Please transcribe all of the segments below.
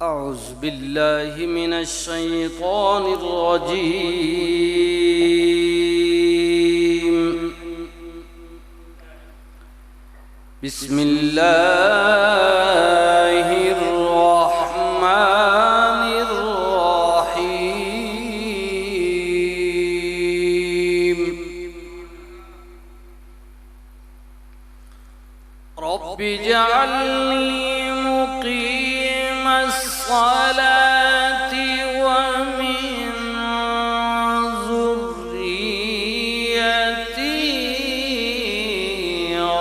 أعوذ بالله من الشيطان الرجيم. بسم الله الرحمن الرحيم. رب اجعلني مقيم الصلاة ومن ذريتي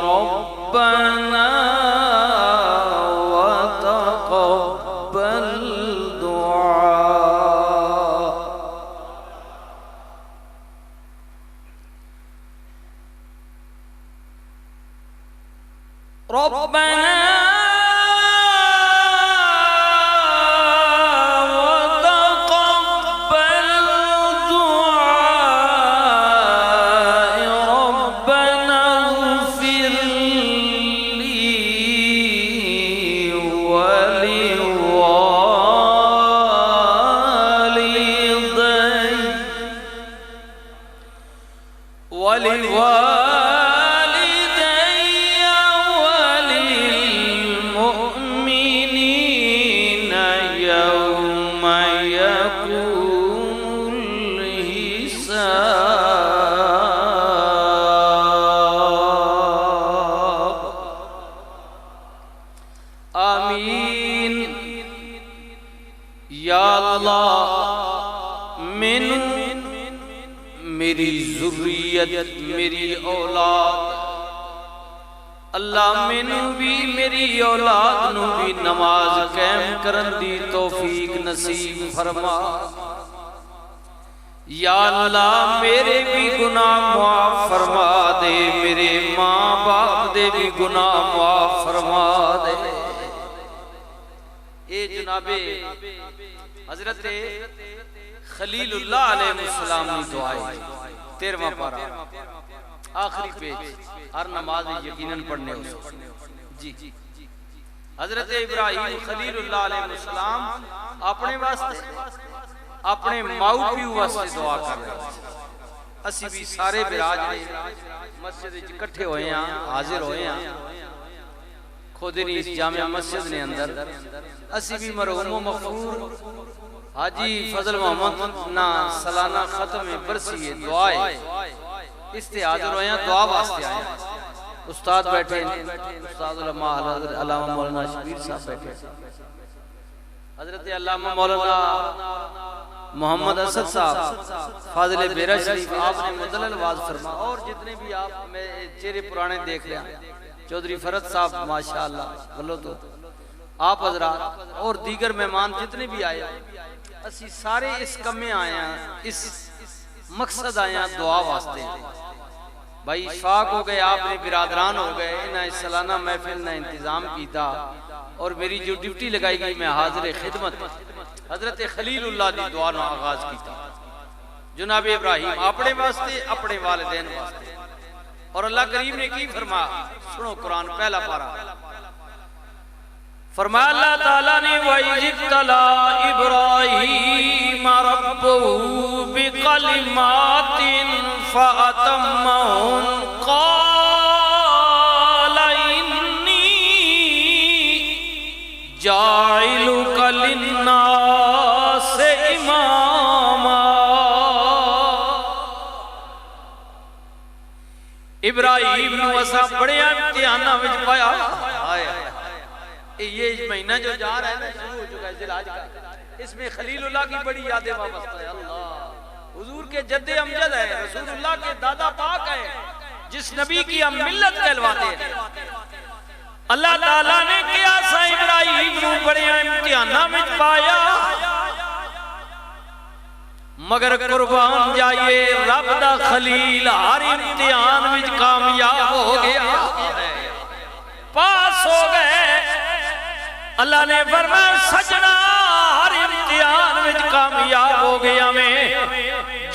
ربنا وتقبل دعاء. ربنا ولوالدي وللمؤمنين يوم يقوم الحساب. آمین. یا اللہ میری ذریت میری اولاد اللہ مینوں بھی میری اولاد نوں بھی نماز قائم کرن دی توفیق نصیب فرما. یا اللہ میرے بھی گناہ معاف فرما دے، میرے ماں باپ دے بھی گناہ معاف فرما دے. اے جناب حضرت خلیل اللہ علیہ السلام کی دعائیں 13واں پارہ آخری پیج ہر نماز یقیناً پڑھنے ہو. جی حضرت ابراہیم خلیل اللہ علیہ السلام اپنے واسطے اپنے ماؤ پیو واسطے دعا کر رہے ہیں. اسی بھی سارے براجرے مسجد اکٹھے ہوئے ہیں، حاضر ہوئے ہیں خود نہیں اس جامع مسجد نے اندر. اسی بھی مرحوم و مغفور حاجی فضل محمد نا سالانہ ختم برسی دعائے اس تے حاضر ہوئے ہیں، دعا واسطے آئے ہیں. استاد بیٹھے ہیں، استاد علماء علامہ مولانا شبیر صاحب بیٹھے ہیں، حضرت علامہ مولانا محمد اسد صاحب فاضل بیرہ شریف آپ نے مدلل واز فرما، اور جتنے بھی آپ میں چہرے پرانے دیکھ رہے ہیں، چودھری فرد صاحب ماشاءاللہ بلو تو آپ حضرات اور دیگر مہمان جتنے بھی آئے اسی سارے اس کمیں آئے ہیں، اس مقصد آئے ہیں دعا واسطے. بھائی اشفاق ہو گئے، آپ نے برادران ہو گئے، انہیں سالانہ محفل نے انتظام کیتا اور میری جو ڈیوٹی لگائی گئی میں حاضر خدمت حضرت خلیل اللہ دی دعا نہ آغاز کیتا. جناب ابراہیم اپنے واسطے اپنے والدین واسطے، اور اللہ کریم نے کی فرمایا، سنو قرآن پہلا پارہ فرمایا اللہ تعالیٰ نے وَإِذِ ابْتَلَىٰ إِبْرَاهِيمَ رَبُّهُ بِكَلِمَاتٍ فَأَتَمَّهُنَّ قَالَ إِنِّي جَاعِلُكَ لِلنَّاسِ إِمَامًا. ابراہیم نو اسا بڑے امتحاناں وچ پایا. یہ مہینہ جو جا رہا ہے نا شروع ہو چکا ہے ذی‌الحج کا، اس میں خلیل اللہ کی بڑی یادیں وابستہ ہے. اللہ حضور کے جد امجد ہے، رسول اللہ کے دادا پاک ہے، جس نبی کی ہم ملت کہلواتے ہیں. اللہ تعالیٰ نے کیا سا ابراہیم نو بڑے امتحاناں وچ پایا، مگر قربان جائیے رب دا خلیل ہر امتحان وچ کامیاب ہو گیا، پاس ہو گئے. اللہ نے فرمایا سجنا ہر امتحان میں کامیاب ہو گیا میں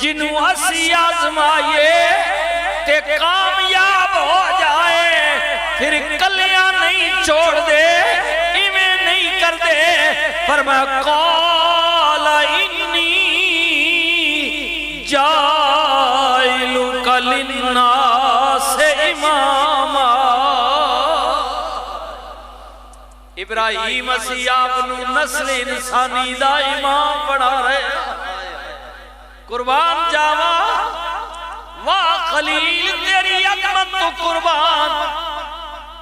جنوں اسی آزمائیے تے کامیاب ہو جائے پھر کلیاں نہیں چھوڑ دے ایویں نہیں کر دے فرمایا قال انی جاعلک للناس اماما ابراہیم مسیح آپ نو نسل انسانی دا امام بنا رہے قربان جاوا واہ خلیل تیری عظمت تو قربان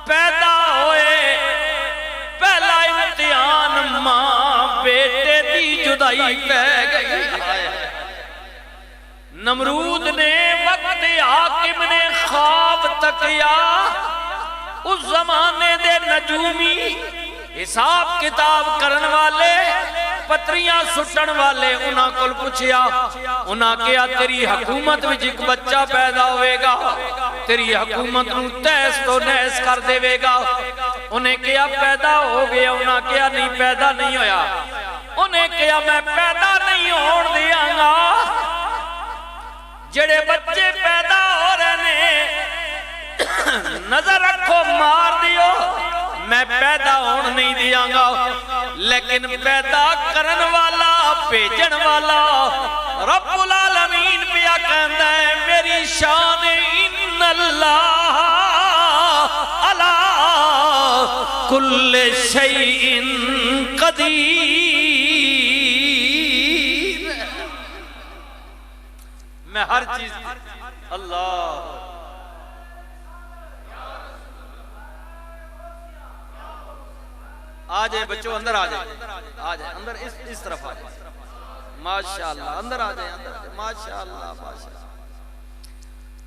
پیدا ہوئے پہلا امتحان ماں بیٹے دی جدائی پہ گئی نمرود نے وقت حاکم نے خواب تکیا اس زمانے دے نجومی حساب کتاب کرن والے پتریاں سٹن والے انہاں کل پوچھیا انہاں کیا تیری حکومت وچ ایک بچہ پیدا ہوئے گا تیری حکومت نو تیس تو نیس کر دے گا انہیں کیا پیدا ہو گیا انہاں کیا نہیں پیدا نہیں ہویا انہیں کیا میں پیدا نہیں ہون دیاں گا جڑے بچے پیدا ہو رہے نظر رکھو مار دیو میں پیدا ہون نہیں دیاں گا لیکن پیدا کرن والا بھیجن والا رب العالمین پیا کہندا ہے میری شان ان اللہ علی کل شیء قدیر میں ہر چیز اللہ آجائے بچوں اندر آجائے اندر اس طرف آجائے ماشاءاللہ اندر آجائے ماشاءاللہ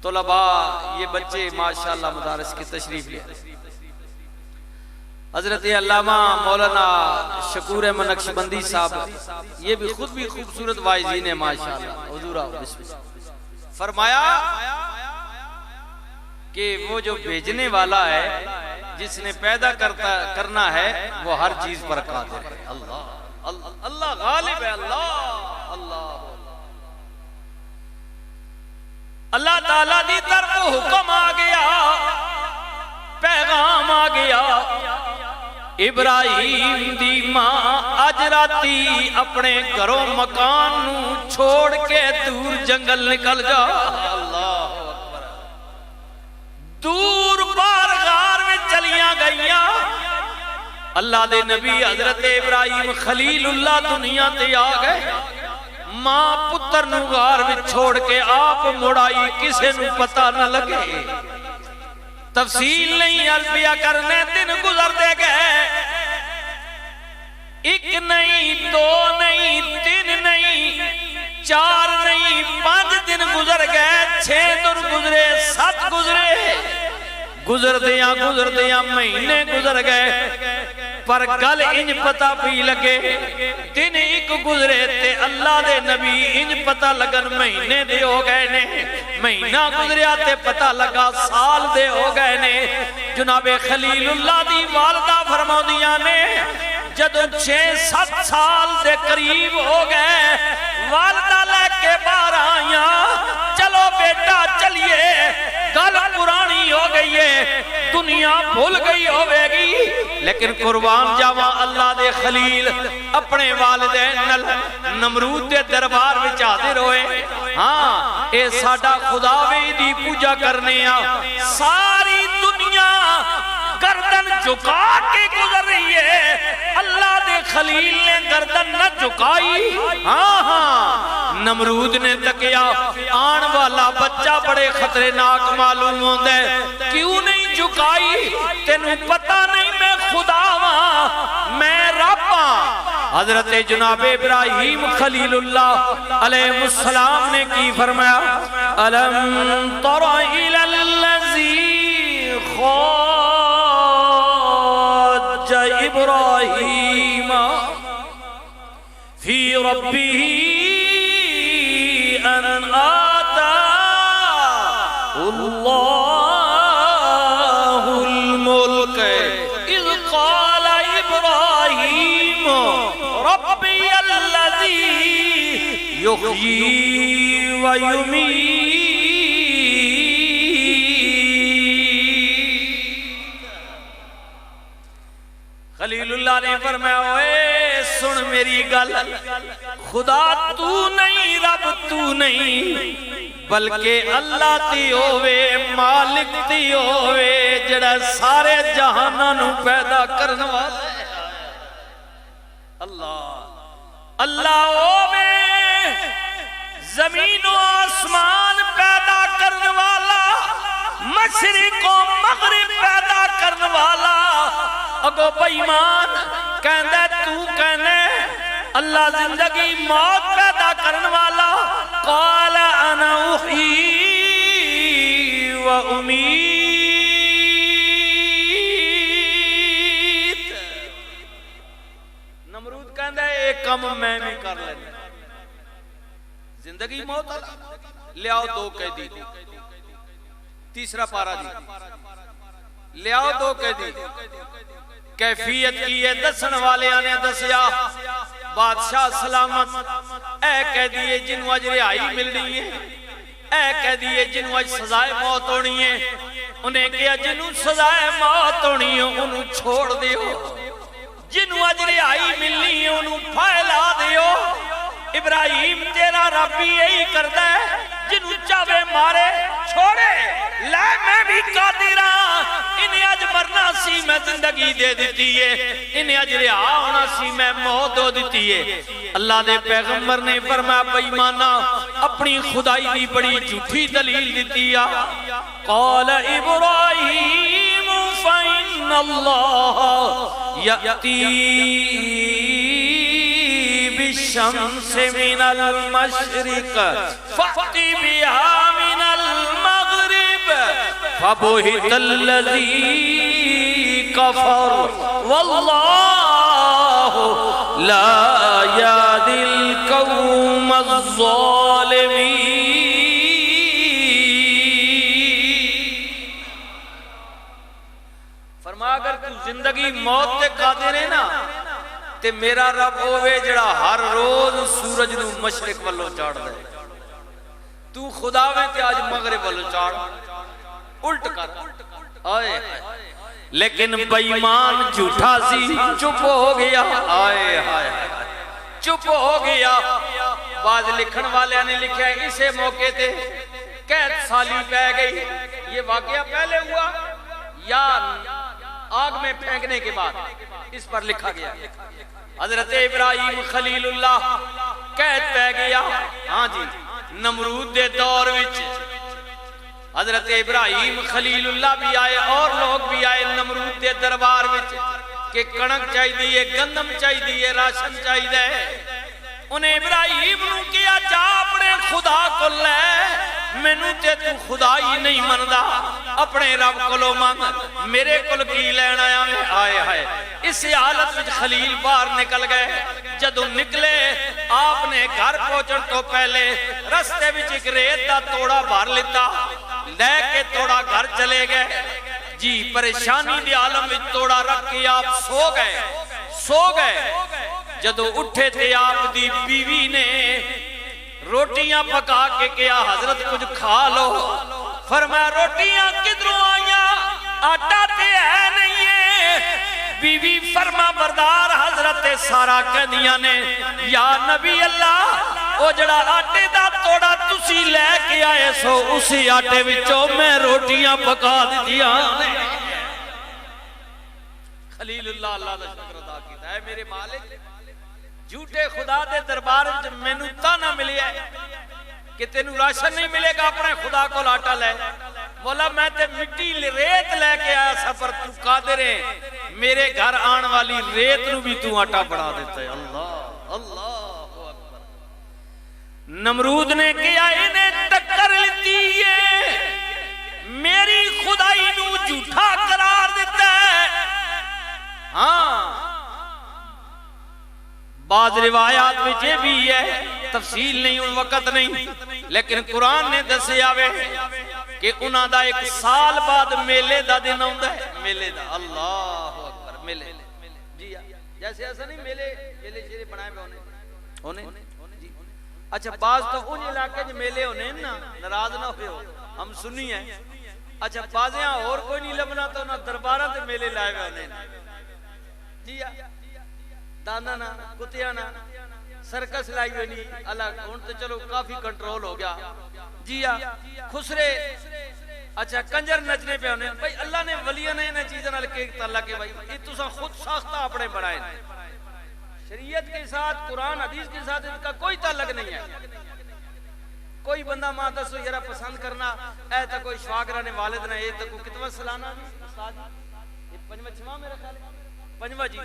طلباء یہ بچے ماشاءاللہ مدارس کی تشریف لیا حضرت علامہ مولانا شکور احمد نقشبندی صاحب یہ بھی خود بھی خوبصورت واعظین ہیں ماشاءاللہ حضور بسم اللہ فرمایا کہ وہ جو بھیجنے والا ہے جس نے پیدا کرنا ہے وہ ہر چیز پر قادر ہے اللہ غالب ہے اللہ تعالیٰ دی طرف حکم آ گیا پیغام آ گیا ابراہیم دی ماں اج راتی اپنے گھروں مکان نو چھوڑ کے دور جنگل نکل جا دور پار غار میں چلیاں گئیاں اللہ دے نبی حضرت ابراہیم خلیل اللہ دنیا تے آ گئے ماں پتر نو غار میں چھوڑ کے آپ مڑائی کسے نو پتہ نہ لگے تفصیل نہیں عربیہ کرنے دن گزر دے گئے ایک نہیں دو نہیں تین نہیں چار نہیں 5 دن گزر گئے 6 دن گزرے 7 گزر دیاں مہینے گزر گئے پر گل انج پتہ بھی لگے دن ایک گزرے تے اللہ دے نبی انج پتہ لگن مہینے دے ہو گئے نے مہینہ گزریا تے پتہ لگا سال دے ہو گئے نے جناب خلیل اللہ دی والدہ فرماؤندیاں نے جدو 6-7 سال دے قریب ہو گئے والدہ لے کے باہر آئیاں چلو بیٹا چلیے گل پرانی ہو گئی ہے دنیا بھول گئی ہوئے گی لیکن قربان جاواں اللہ دے خلیل اپنے والدین نمرود دے دربار وچ حاضر ہوئے ہاں اے ساڈا خدا وی دی پوجا کرنے آ ساری دنیا گردن جھکا کے گزر رہی ہے اللہ دے خلیل نے گردن نہ جھکائی ہاں نمرود نے تکیا آن والا بچہ بڑے خطرناک معلوم ہوتا ہے کیوں نہیں جھکائی تینوں پتہ نہیں میں خدا ہاں میں رب ہاں حضرت جناب ابراہیم خلیل اللہ علیہ السلام نے کی فرمایا الم تر الی الذی خاج ابراہیم فی ربہ ان آتا اللہ الملک اذ قال ابراہیم ربی الذی یحیی و یمیت خلیل اللہ نے فرمایا اے سن میری گل خدا تو نہیں رب تو نہیں بلکہ اللہ تی ہووے مالک تی ہووے جڑا سارے جہاناں نو پیدا کرن والا ہے اللہ اللہ ہووے زمین و آسمان پیدا کرن والا مشرق و مغرب پیدا کرن والا اگو بیمان کہندے تو کہنے اللہ زندگی موت پیدا کرن والا قال انا احیی و امیت نمرود کہندے ایک کم میں بھی کر لینا زندگی موت لے آؤ دو قیدی تیسرا پارا جی لے آؤ دو قیدی کیفیت کی ہے دسن والے آنے دسیا بادشاہ سلامت اے قیدی جنہوں اج رہائی مل رہی ہے اے قیدی جنہوں اج سزائے موت ہونی ہے انہیں کیا جنہوں سزائے موت ہونی ہے انہوں چھوڑ دیو جنہوں اج رہائی ملنی ہے انہوں پھیلا دیو ابراہیم تیرا رب بھی یہی کرتا ہے جنہوں چاہے مارے چھوڑے لے میں بھی قادرہ انہیں اج مرنا سی میں زندگی دے دیتی ہے انہیں اج رہا ہونا سی میں موت دو دیتی ہے اللہ دے پیغمبر نے فرمایا بیمانہ اپنی خدائی دی بڑی جھوٹی دلیل دیتی ہے قال ابراہیم فإن اللہ یأتی بالشمس من المشرق فأتی بها من المغرب فبهت الذي كفر والله لا يهدي القوم الظالمين فرمایا اگر تو زندگی موت تے قادر ہے نا تے میرا رب ہوئے جڑا ہر روز سورج نو مشرق والو چاڑ دے تو خداویں تے آج مغرب والو چاڑ الٹ کر آئے لیکن بیمان جھوٹا سی چپ ہو گیا آئے آئے چپ ہو گیا بعض لکھن والے نے لکھا ہے اسے موقع تے قید سالی پہ گئی یہ واقعہ پہلے ہوا یا آگ میں پھینکنے کے بعد اس پر لکھا گیا حضرت ابراہیم خلیل اللہ قید پہ گیا ہاں جی نمرود دے دور وچ حضرت ابراہیم خلیل اللہ بھی آئے اور لوگ بھی آئے نمرود دے دربار وچ کہ کنک چاہی دیئے گندم چاہی دیئے راشن چاہی دے انہیں ابراہیم نو کیا جا اپنے خدا کو لے میں نو تے تو خدا ہی نہیں مندہ اپنے رب کو لو مانگ میرے کل کی لینا آئے آئے اس حالت میں خلیل باہر نکل گئے جدو نکلے آپ نے گھر پہنچن تو پہلے رستے میں ایک ریت دا توڑا بھار لیتا لے کے توڑا گھر چلے گئے جی پریشانی دی عالم میں توڑا رکھ کے آپ سو گئے جدو اٹھے تھے آپ دی بیوی نے روٹیاں پکا کے کیا حضرت کچھ کھا لو فرمایا روٹیاں کدھروں آئیاں آٹا تے ہے نہیں ہے بیوی فرما بردار حضرت سارا کہنیاں نے یا نبی اللہ او جڑا آٹے دا توڑا تسی لے کے آئے سو اسی آٹے وچوں میں روٹیاں پکا دیاں خلیل اللہ اللہ دا شکر ادا کیتا ہے میرے مالک جھوٹے خدا دے دربار میں نو تانا ملی ہے کہ تینو راشن نہیں ملے گا اپنے خدا کو لاٹا لے مولا میں تے مٹی ریت لے کے آیا سفر تو قادر ہے میرے گھر آن والی ریت نو بھی تو آٹا بڑھا دیتا ہے اللہ اکبر نمرود نے کیا انہیں ٹکر لیتی ہے میری خدائی نو جھوٹا قرار دیتا ہے ہاں بعض روایات میں یہ بھی ہے تفصیل نہیں ان وقت نہیں لیکن قرآن نے دسے آوے کہ انہاں دا ایک سال بعد میلے دا دن ہوندا ہے میلے دا اللہ اکبر میلے جی جیسے ایسا نہیں میلے شیرے بنائے پہ ہونے جی اچھا بعض تو ان علاقے جو میلے ہونے نا ناراض نہ ہوئے ہو ہم سنی ہیں اچھا بعضیں اور کوئی نہیں لبنا تو نہ دربارہ تے میلے لائے ہوئے ہونے جی دانا نہ کتیا نہ سرکس لائی ہوئی نہیں اللہ ہوں تو چلو کافی کنٹرول ہو گیا جی خسرے اچھا کنجر نچنے پہ ہونے بھائی اللہ نے ولیاں نے انہیں چیزیں نہ لکھے تعالیٰ کے بھائی یہ تو خود ساختہ اپنے بنائے شریعت کے ساتھ قرآن حدیث کے ساتھ ان کا کوئی تعلق نہیں ہے کوئی بندہ ماں دسو یرا پسند کرنا اے تا کوئی شواگرہ نے والد نے اے تا کوئی کتنا سلانا یہ پنجوہ چھواں میرا خیال ہے پنجوہ جی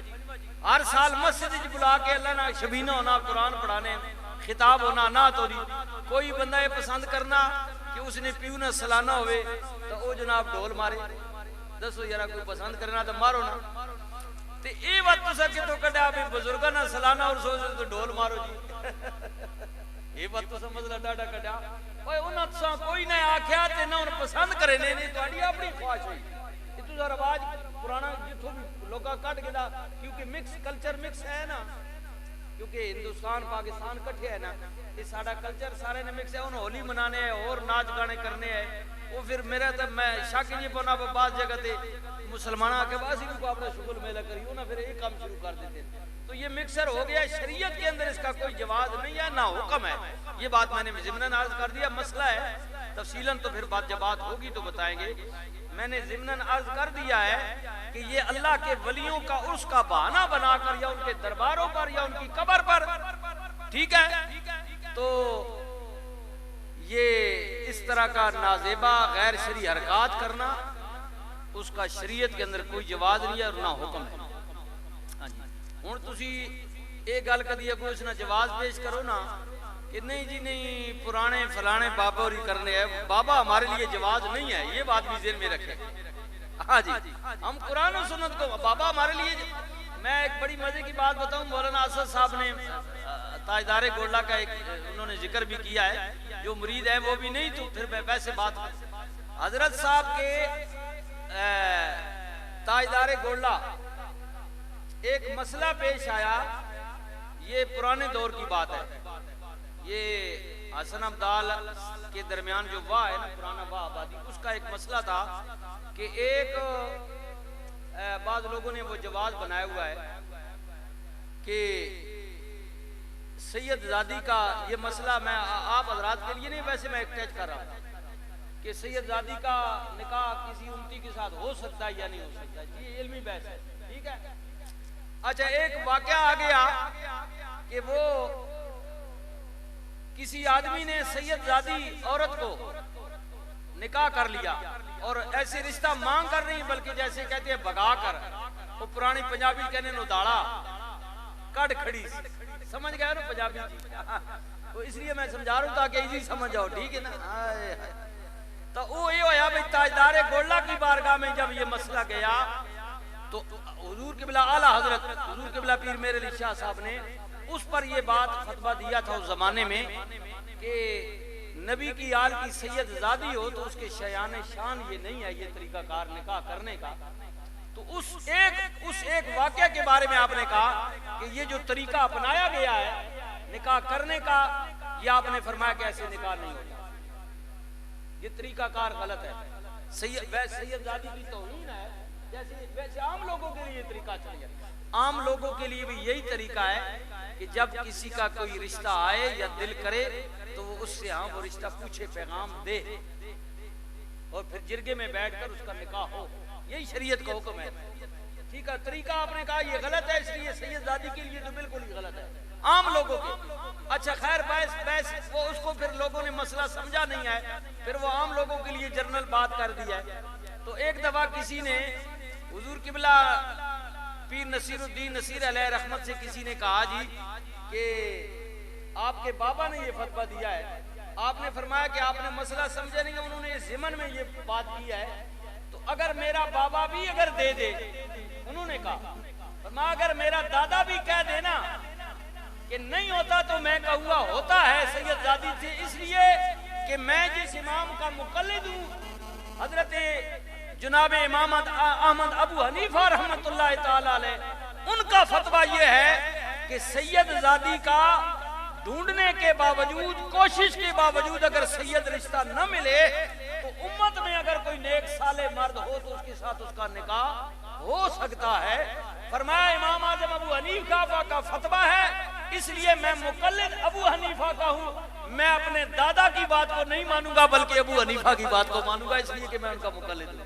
ہر سال مسجد جی بلا کے اللہ نہ شبینہ ہونا قرآن پڑھانے خطاب ہونا نہ تو دی کوئی بندہ یہ پسند کرنا کہ اس نے پیو نہ سلانا ہوئے تو او جناب ڈھول مارے دسو یرا کوئی پسند کرنا تو مارو نا تے اے وقت تو سکے تو کڑے آپ بزرگاں نہ سلانا اور سوچے تو ڈھول مارو جی یہ بات تو سمجھ لڑا ڈا کٹا اوے انہاں تساں کوئی نہ آکھیا تے نہ ان پسند کرے نے نہیں تہاڈی اپنی خواہش ہوئی یہ تو ذرا رواج پرانا جتھوں بھی لوکا کٹ گیا کیونکہ مکس کلچر مکس ہے نا کیونکہ ہندوستان پاکستان کٹھے ہے نا یہ ساڈا کلچر سارے نے مکس ہے انہوں ہولی منانے ہیں اور ناچ گانے کرنے ہیں وہ پھر میرا تو میں شک نہیں پونا بعض جگہ تے مسلمانہ کے بعد ہی کو اپنا شغل میلہ کری انہاں پھر ایک کام شروع کر دیتے ہیں تو یہ مکسر ہو گیا شریعت کے اندر اس کا کوئی جواز نہیں ہے نہ حکم ہے یہ بات میں نے ضمناً عرض کر دیا مسئلہ ہے تفصیلاً تو پھر جب بات ہوگی تو بتائیں گے میں نے ضمناً عرض کر دیا ہے کہ یہ اللہ کے ولیوں کا عرس کا بہانہ بنا کر یا ان کے درباروں پر یا ان کی قبر پر ٹھیک ہے تو یہ اس طرح کا نازیبا غیر شرعی حرکات کرنا اس کا شریعت کے اندر کوئی جواز نہیں ہے اور نہ حکم ہے ہوں تسی ایک گل کدی اگوں اس نہ جواز پیش کرو نا کہ نہیں جی نہیں پرانے فلانے بابا اور کرنے ہیں بابا ہمارے لیے جواز نہیں ہے یہ بات بھی ذہن میں رکھیں ہاں جی ہم قرآن و سنت کو بابا ہمارے لیے میں ایک بڑی مزے کی بات بتاؤں مولانا اسد صاحب نے تاجدار گولڈا کا ایک انہوں نے ذکر بھی کیا ہے جو مرید ہیں وہ بھی نہیں تو پھر ویسے بات حضرت صاحب کے تاجدار گولڈا ایک مسئلہ پیش آیا یہ پرانے دور کی بات ہے یہ حسن عبدال کے درمیان جو واہ ہے نا پرانا واہ آبادی اس کا ایک مسئلہ تھا کہ ایک بعض لوگوں نے وہ جواز بنایا ہوا ہے کہ سید زادی کا یہ مسئلہ میں آپ حضرات کے لیے نہیں ویسے میں ایکٹیچ کر رہا ہوں کہ سید زادی کا نکاح کسی امتی کے ساتھ ہو سکتا ہے یا نہیں ہو سکتا ہے یہ علمی بحث ہے ٹھیک ہے اچھا ایک واقعہ آ گیا کہ وہ کسی آدمی نے سید زادی عورت کو نکاح کر لیا اور ایسے رشتہ مانگ کر نہیں بلکہ جیسے کہتے ہیں بگا کر وہ پرانی پنجابی کہنے نو داڑا کڑ کھڑی سمجھ گئے نا پنجابی تو اس لیے میں سمجھا رہا ہوں تاکہ ایزی سمجھ جاؤ ٹھیک ہے نا تو وہ یہ ہویا بھئی تاجدار گولڈا کی بارگاہ میں جب یہ مسئلہ گیا تو حضور قبلہ اعلیٰ حضرت حضور قبلہ پیر میرے علی شاہ صاحب نے اس پر یہ بات فتویٰ دیا تھا اس زمانے میں کہ نبی کی آل کی سید زادی ہو تو اس کے شیان شان یہ نہیں ہے یہ طریقہ کار نکاح کرنے کا تو اس ایک واقعہ کے بارے میں آپ نے کہا کہ یہ جو طریقہ اپنایا گیا ہے نکاح کرنے کا یہ آپ نے فرمایا کہ ایسے نکاح نہیں ہوتا یہ طریقہ کار غلط ہے سید زادی کی توہین ہے ویسے عام لوگوں کے لیے یہ طریقہ چاہیے عام لوگوں کے لیے بھی یہی طریقہ ہے کہ جب کسی کا کوئی رشتہ آئے یا دل کرے تو وہ اس سے ہاں وہ رشتہ پوچھے پیغام دے اور پھر جرگے میں بیٹھ کر اس کا نکاح ہو یہی شریعت کا حکم ہے ٹھیک ہے طریقہ آپ نے کہا یہ غلط ہے اس لیے سید زادی کے لیے تو بالکل ہی غلط ہے عام لوگوں کے اچھا خیر بحث وہ اس کو پھر لوگوں نے مسئلہ سمجھا نہیں ہے پھر وہ عام لوگوں کے لیے جنرل بات کر دی ہے تو ایک دفعہ کسی نے حضور قبلہ پیر نصیر الدین نصیر علیہ رحمت سے کسی نے کہا جی کہ آپ کے بابا نے یہ فتویٰ دیا ہے آپ نے فرمایا کہ آپ نے مسئلہ سمجھا نہیں انہوں نے ضمن میں یہ بات کی ہے تو اگر میرا بابا بھی اگر دے دے انہوں نے کہا فرمایا اگر میرا دادا بھی کہہ دے نا کہ نہیں ہوتا تو میں کہوں گا ہوتا ہے سید زادی سے اس لیے کہ میں جس امام کا مقلد ہوں حضرت جناب امام احمد ابو حنیفہ رحمت اللہ تعالی علیہ ان کا فتویٰ یہ ہے کہ سید زادی کا ڈھونڈنے کے باوجود کوشش کے باوجود اگر سید رشتہ نہ ملے تو امت میں اگر کوئی نیک صالح مرد ہو تو اس کے ساتھ اس کا نکاح ہو سکتا ہے. فرمایا امام اعظم ابو حنیفہ کا فتویٰ ہے اس لیے میں مقلد ابو حنیفہ کا ہوں. میں اپنے دادا کی بات کو نہیں مانوں گا بلکہ ابو حنیفہ کی بات کو مانوں گا اس لیے کہ میں ان کا مقلد ہوں.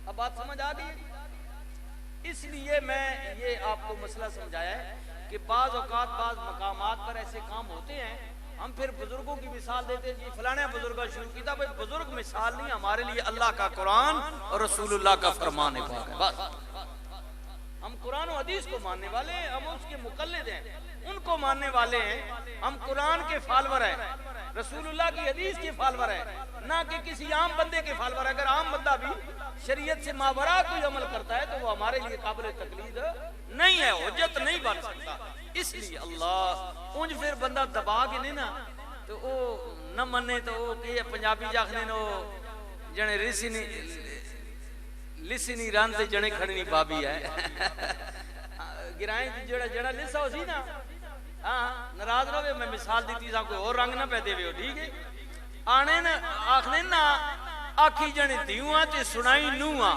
اب بات سمجھ آ گئی. اس لیے میں یہ آپ کو مسئلہ سمجھایا ہے کہ بعض اوقات بعض مقامات پر ایسے کام ہوتے ہیں ہم پھر بزرگوں کی مثال دیتے ہیں جی فلانے بزرگوں شروع کی تھا. بھائی بزرگ مثال نہیں, ہمارے لیے اللہ کا قرآن اور رسول اللہ کا فرمان پاک ہے. بس ہم قرآن و حدیث کو ماننے والے ہیں, ہم اس کے مقلد ہیں, ان کو ماننے والے ہیں. ہم قرآن کے فالور ہیں, رسول اللہ کی حدیث کے فالور ہیں, نہ کہ کسی عام بندے کے فالور ہیں. اگر عام بندہ بھی شریعت سے ماورا کوئی عمل کرتا ہے تو وہ ہمارے لیے قابل تقلید نہیں ہے, حجت نہیں بن سکتا. اس لیے اللہ اونج پھر بندہ دبا کے نہیں نا تو وہ نہ منے تو وہ کہ پنجابی جاخنے نو جنے ریسی نہیں لسی نہیں ران تے جنے کھڑی نہیں بابی ہے. گرائیں جڑا جڑا لسا ہو سی نا ہاں ناراض نہ ہوئے, میں مثال دیتی سا کوئی اور رنگ نہ پہ دے ہوئے. ٹھیک ہے آنے نا آخنے نا آکھی جنے دیواں تے سنائی نواں.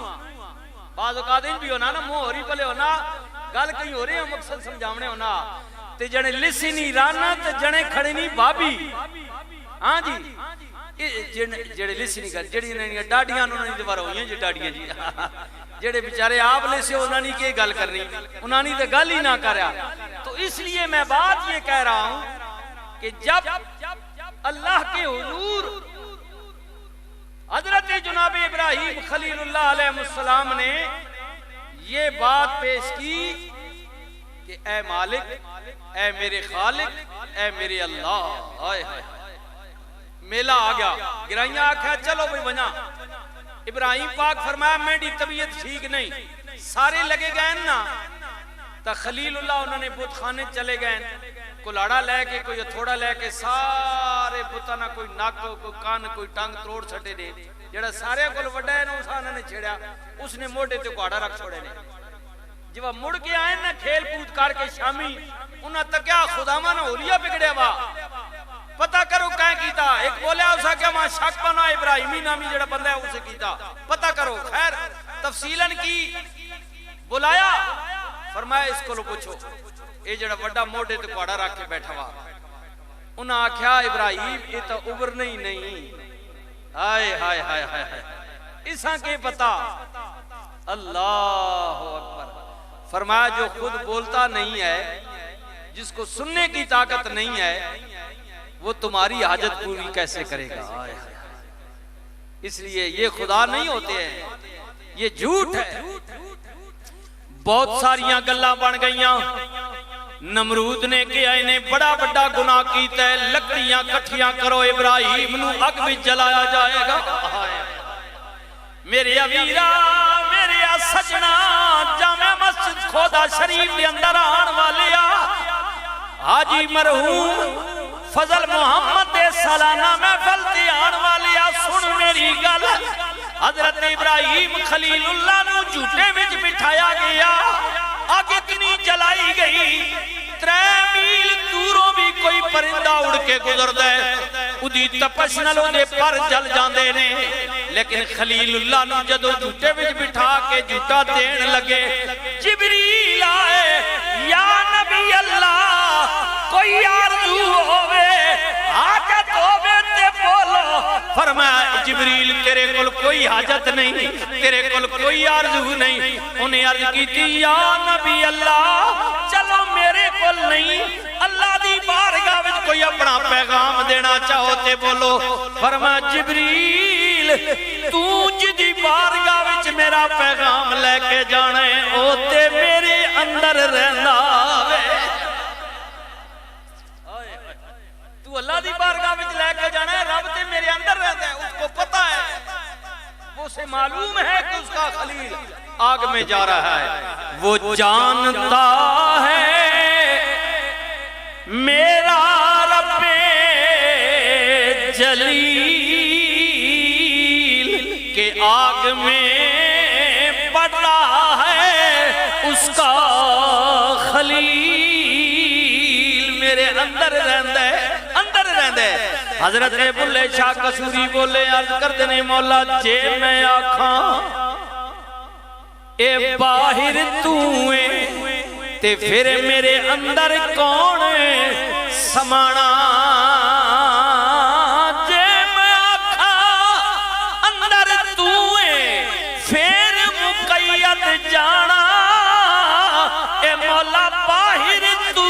بعض اوقات بھی ہونا نا منہ ہو رہی پلے ہونا گل کہیں ہو رہی ہے مقصد سمجھاونے ہونا تے جنے لسی نہیں رانا تے جنے کھڑی نہیں بابی. ہاں جی جڑے لسی نہیں کر جڑی نہیں ڈاڈیاں انہوں نے دوبارہ ہوئی ہیں جی ڈاڈیاں جی جڑے بیچارے آپ لسے انہوں نے کی گل کرنی انہوں نے تو گل ہی نہ کریا. تو اس لیے میں بات یہ کہہ رہا ہوں کہ جب اللہ کے حضور حضرت جناب ابراہیم خلیل اللہ علیہ السلام نے یہ بات پیش کی کہ اے مالک, اے میرے خالق, اے میرے اللہ. آئے میلہ آ گیا, گرائیاں آکھا چلو بھئی بنا. ابراہیم پاک فرمایا میری طبیعت ٹھیک نہیں, سارے لگے گئے نا تا خلیل اللہ انہوں نے بت خانے چلے گئے, کلاڑا لے کے کوئی تھوڑا لے کے سارے بتانا کوئی ناک کوئی کان کوئی ٹانگ توڑ چھٹے دے جڑا سارے کو وڈا ہے نا انہوں نے چھڑیا اس نے موڑے تے کوڑا رکھ چھوڑے نے. جب مڑ کے آئے نا کھیل کود کر کے شامی انہاں تکیا خدا مانا ہولیا بگڑیا وا پتہ کرو کہیں کیتا. ایک بولیا اسا کیا ماں شک پانا ابراہیمی نامی جڑا بندہ ہے اسے کیتا پتہ کرو. خیر تفصیلاً کی بلایا فرمایا اس کو لو پوچھو اے جڑا وڈا موڑے تے کوڑا رکھ کے بیٹھا وا. انہاں آکھیا ابراہیم یہ تو ابرنا ہی نہیں. ہائے ہائے ہائے ہائے اساں کے پتا. اللہ اکبر. فرمایا جو خود بولتا نہیں ہے جس کو سننے کی طاقت نہیں ہے وہ تمہاری حاجت پوری کیسے کرے گا. اس لیے یہ خدا نہیں ہوتے ہیں, یہ جھوٹ ہے. بہت ساریاں گلاں بن گئیاں. نمرود نے کیا انہیں بڑا بڑا گناہ کیتا ہے, لکڑیاں کٹھیاں کرو ابراہیم نو اگ بھی جلایا جائے گا. میرے اویرا میرے سجنا جامع مسجد خدا شریف کے اندر آن والیا حاجی مرحوم فضل محمد سالانہ محفل تے آن والیا سن میری گل. حضرت ابراہیم خلیل اللہ نو جھوٹے وچ بٹھایا گیا, آگ اتنی جلائی گئی 3 میل دوروں بھی کوئی پرندہ اڑ کے گزر دے ادھی تپش نلوں دے پر جل جاندے نے. لیکن خلیل اللہ نو جدو جھوٹے وچ بٹھا کے جھوٹا دین لگے جبریل آئے, یا نبی اللہ کوئی آرزو ہوئے حاجت ہوئے تے بولو. فرمایا جبریل تیرے کل کوئی حاجت نہیں, تیرے کل کوئی آرزو نہیں. انہیں عرض کی تھی یا نبی اللہ چلو میرے کل نہیں, اللہ دی بارگاہ وچ کوئی اپنا پیغام دینا چاہو تے بولو. فرمایا جبریل تو جدی بارگاہ وچ میرا پیغام لے کے جانے او تے میرے اندر رہنا وے. تو اللہ دی بارگاہ وچ لے کے جانا ہے, رب تے میرے اندر رہتا ہے, اس کو پتہ ہے, وہ اسے معلوم ہے کہ اس کا خلیل آگ میں جا رہا ہے. وہ جانتا ہے میرا رب جلیل کہ آگ میں پڑ رہا ہے اس کا خلیل میرے اندر رہندا ہے, اندر رہندا ہے. حضرت بلے شاہ قصوری بولے عرض کر دینے مولا جے میں آکھاں اے باہر تو ہے تے پھر میرے اندر کون سمانا جے میں آکھا اندر تو ہے پھر مقید جانا اے مولا باہر تو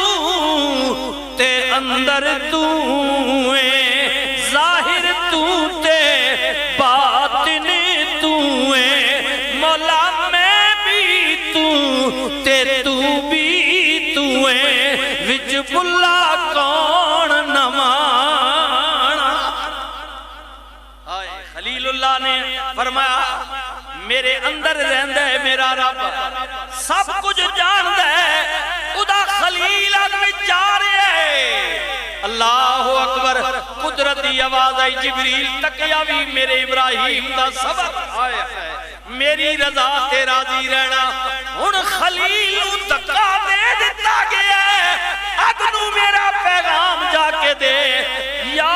تے اندر تو ہے ظاہر تو تے باطن تو ہے مولا میں بھی تو تے تو بھی تو ہے وچ بلا کون نمانا خلیل اللہ نے فرمایا میرے اندر رہندہ ہے میرا رب سب کچھ جاندہ ہے ادا خلیل آدمی جا رہے ہیں اللہ اکبر قدرتی آواز آئی جبریل تکیا بھی میرے ابراہیم دا سبب آیا ہے میری رضا تے راضی رہنا ان خلیل تکا دے دیتا گیا ہے اگنو میرا پیغام جا کے دے یا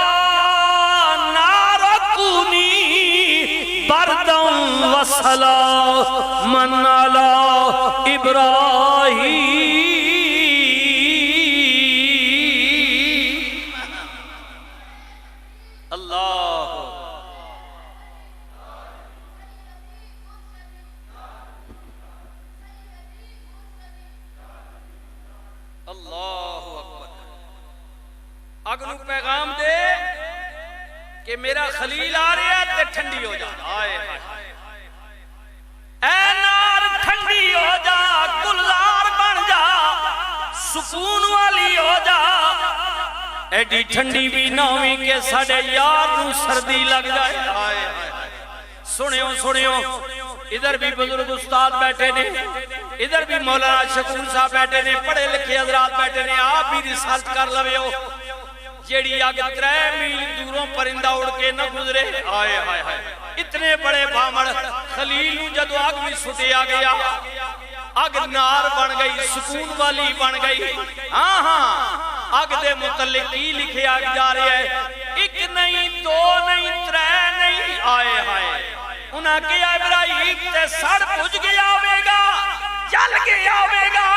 نارکونی بردم وسلامن علی ابراہیم اگنو پیغام دے کہ میرا خلیل آ رہا ہے تے ٹھنڈی ہو جا اے نار ٹھنڈی ہو جا گلزار بن جا سکون والی ہو جا ایڈی ٹھنڈی بھی نہ ہوئی کہ ساڑے یار نو سردی لگ جائے سنیو ادھر بھی بزرگ استاد بیٹھے نے ادھر بھی مولانا شکور صاحب بیٹھے نے پڑھے لکھے حضرات بیٹھے نے آپ بھی ریسرچ کر لوے ہو جیڑی آگے 3 میل دوروں پرندہ اڑ کے نہ گزرے آئے اتنے بڑے بامڑ خلیل جدو آگ بھی سٹے آ گیا آگ نار بن گئی سکون والی بن گئی ہاں آگ دے متعلق ہی لکھے آگ جا رہے ہیں 1 نہیں 2 نہیں 3 نہیں آئے انہاں کیا ابراہیم تے سڑ پوچھ گیا ہوئے گا جل گیا ہوئے گا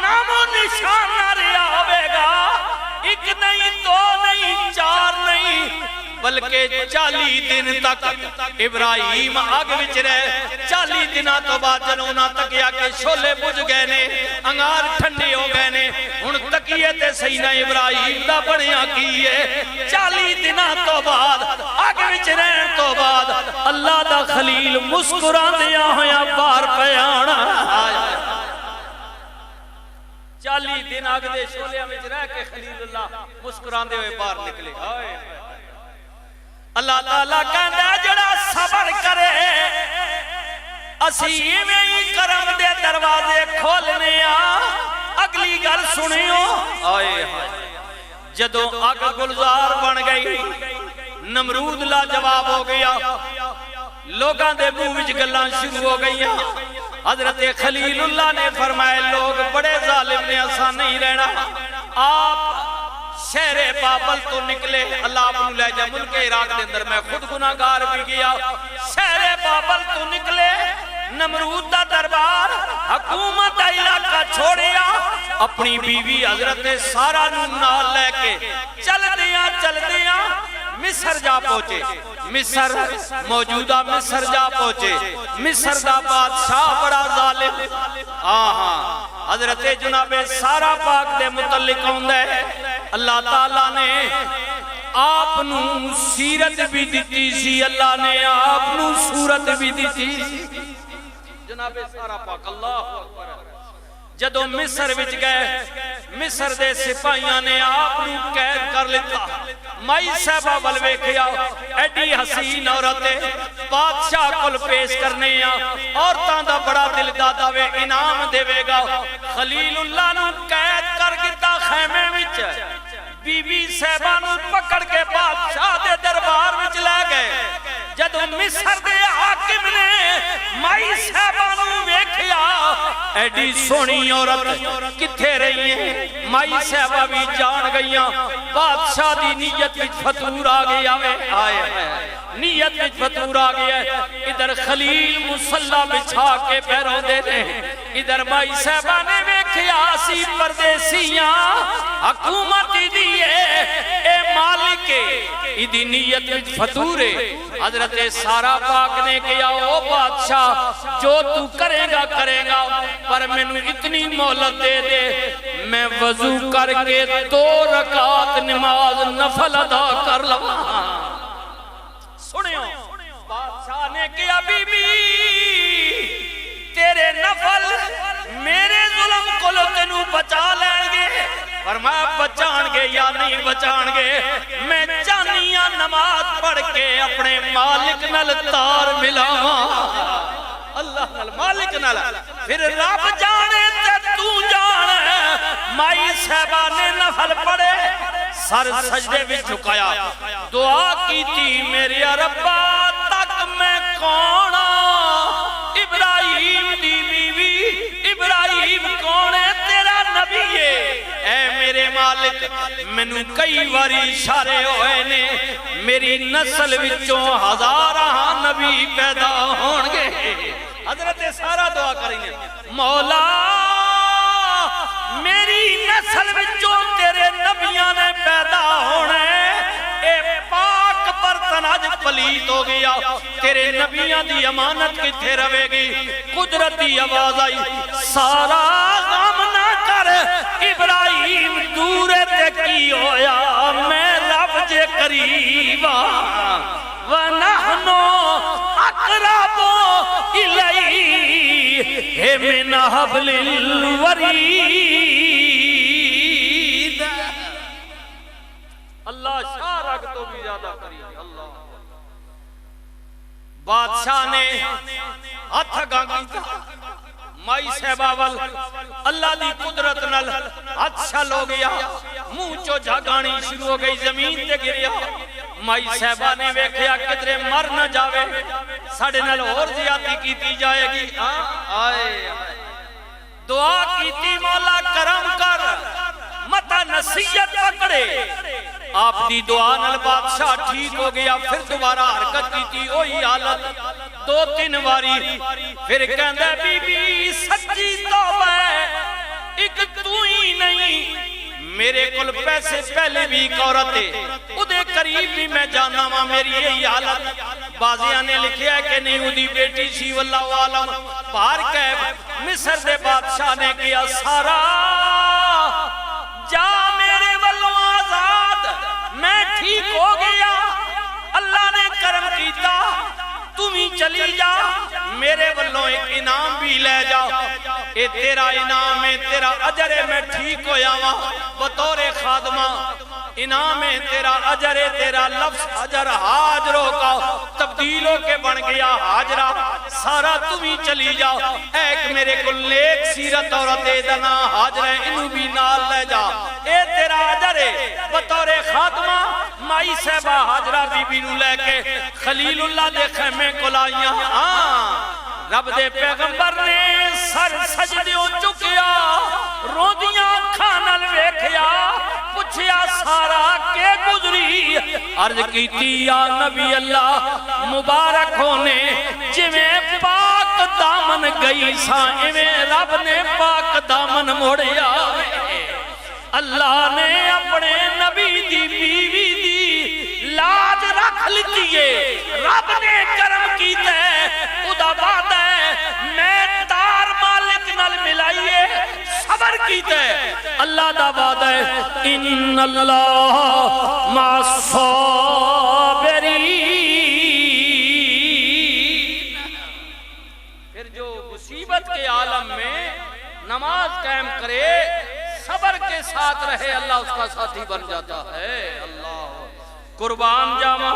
نام و نشان نہ رہا ہوئے گا 1 نہیں 2 نہیں 4 نہیں بلکہ 40 دن تک ابراہیم آگ وچ رہے 40 دنہ تو بعد جنونا تکیا کے شولے بجھ گئے نے انگار ٹھنڈے ہو گئے نے ان تکیے سینہ ابراہیم دا بڑھیا کیے 40 دنہ تو بعد آگ وچ رہن تو بعد اللہ دا خلیل مسکران دیا ہویا بار پیانا 40 دن آگ دے شولے میں رہ کے خلیل اللہ مسکران دے ہوئے بار نکلے اللہ تعالیٰ کہندہ جڑا صبر کرے اسی میں ہی کرم دے دروازے کھولنے اگلی گل سنیو جدو آگ گلزار بن گئی نمرود لا جواب ہو گیا لوگاں دے منہ وچ گلاں شروع ہو گئی حضرت خلیل اللہ نے فرمائے لوگ بڑے ظالم نے ایسا نہیں رہنا آپ شہر بابل تو نکلے اللہ اپنو لے جا ملک عراق دے اندر میں خود گناہگار بھی گیا شہر بابل تو نکلے نمرود دا دربار حکومت علاقہ چھوڑیا اپنی بیوی حضرت سارا نال لے کے چل دیا مصر جا پہنچے مصر موجودہ مصر جا پہنچے مصر دا بادشاہ بڑا ظالم حضرت جناب سارا پاک دے متعلق ہوندہ ہے اللہ تعالیٰ نے آپ نو سیرت بھی دیتی سی اللہ نے آپ نو صورت بھی دیتی جناب سارا پاک اللہ اکبر جدو مصر وچ گئے مصر دے سپاہیاں نے آپ نو قید کر لیتا مائی صاحبہ بلوے کیا ایڈی حسین عورتیں بادشاہ کل پیش کرنے عورتاں دا بڑا دل دادا وے انعام دے وے گا خلیل اللہ نو قید کر گتا خیمے وچ بی بی صاحبہ نو پکڑ کے بادشاہ دے دربار وچ لے گئے جدو مصر دے حاکم نے مائی صاحبہ نو ویکھیا ایڈی سونی عورت کتھے رہی ہیں مائی صاحبہ بھی جان گئیاں بادشاہ دی نیت وچ فتور آ گیا آئے نیت وچ فطور آ گیا ہے ادھر خلیل مصلی بچھا کے پیروں دے دے ادھر مائی صاحبہ نے ویکھیا سی پردیسیاں حکومت دیئے اے مالک ادھی نیت وچ فطور ہے حضرت سارا پاک نے کیا او بادشاہ جو تو کرے گا پر میں نے اتنی مہلت دے دے میں وضو کر کے 2 رکعت نماز نفل ادا کر لوں سنیو بادشاہ نے کیا بی بی تیرے نفل میرے ظلم کو تینو بچا لیں گے فرمایا بچان گے یا نہیں بچان گے میں چانیاں نماز پڑھ کے اپنے مالک نل تار ملاواں اللہ نال مالک نال پھر رب جانے تے تو جانے مائی صاحبہ نے نفل پڑھے سر سجدے بھی جھکایا دعا کی تھی میری ربا تک میں کون ابراہیم دی بیوی ابراہیم کون ہے تیرا نبی ہے اے میرے مالک منو کئی واری اشارے ہوئے نے میری نسل وچوں ہزارہ نبی پیدا ہون گے حضرت سارا دعا کریں گے مولا میری نسل وچوں تیرے نبیاں نے پیدا ہونے اے پاک برتن آج پلیت ہو گیا تیرے نبیاں دی امانت کتھے روے گی قدرتی آواز آئی سارا غم نہ کر ابراہیم دورے تے کی ہویا میں رب جے قریبا وَنَحْنُ أَقْرَبُ إِلَيْهِ مِنْ حَبْلِ الْوَرِيدِ اللہ شارک تو بھی زیادہ قریب اللہ بادشاہ نے ہاتھ گانگی مائی صحباول اللہ دی قدرت نل ہاتھ شل ہو گیا مونچو جھاگانی شروع ہو گئی زمین تے گریا مائی صحبہ نے ویکھیا کدرے مر نہ جاوے ساڑھے نل اور زیادی کیتی جائے گی آئے دعا کیتی مولا کرم کر متا نصیحت پکڑے آپ دی دعا نل بادشاہ ٹھیک ہو گیا پھر دوبارہ حرکت کیتی وہی حالت 2-3 واری پھر کہندہ بی بی سچی توبہ ہے ایک تو ہی نہیں میرے کل پیسے پہلے بھی ایک عورت ہے ادھے قریب بھی میں جانا ماں میری یہی حالت بازیاں نے لکھیا ہے کہ نہیں ادھی بیٹی سی واللہ عالم باہر کہہ مصر دے بادشاہ نے کیا سارا جا میرے والوں آزاد میں ٹھیک ہو گیا اللہ نے کرم کیتا تمہیں چلی جا میرے والوں ایک انعام بھی لے جاؤ اے تیرا انعام ہے تیرا عجر ہے میں ٹھیک ہو جاواں بطور خادمہ انعام ہے تیرا عجر ہے تیرا لفظ عجر حاجروں کا تبدیل ہو کے بن گیا حاجرہ سارا تمہیں چلی جاؤ ایک میرے کو نیک سیرت عورت دنا حاجرہ انہوں بھی نال لے جا اے تیرا عجر ہے بطور خادمہ مائی صاحبہ حاجرہ بی بی نو لے کے خلیل اللہ دے خیمے کو لائیاں رب دے پیغمبر نے سر سجدیوں چکیا رودیاں کھانل ویکھیا پوچھیا سارا کے گزری عرض کیتی یا نبی اللہ مبارک ہونے جویں پاک دامن گئی ساں ایویں رب نے پاک دامن موڑیا اللہ نے اپنے نبی دی بیوی دی لاج رکھ لیے رب نے کرم کیتا ہے ادا بات ہے میں تار مالک نل ملائیے صبر کیتا ہے اللہ دا بات ہے ان اللہ مع الصابرین پھر جو مصیبت کے عالم میں نماز قائم کرے صبر کے ساتھ رہے اللہ اس کا ساتھی بن جاتا ہے اللہ قربان جاوا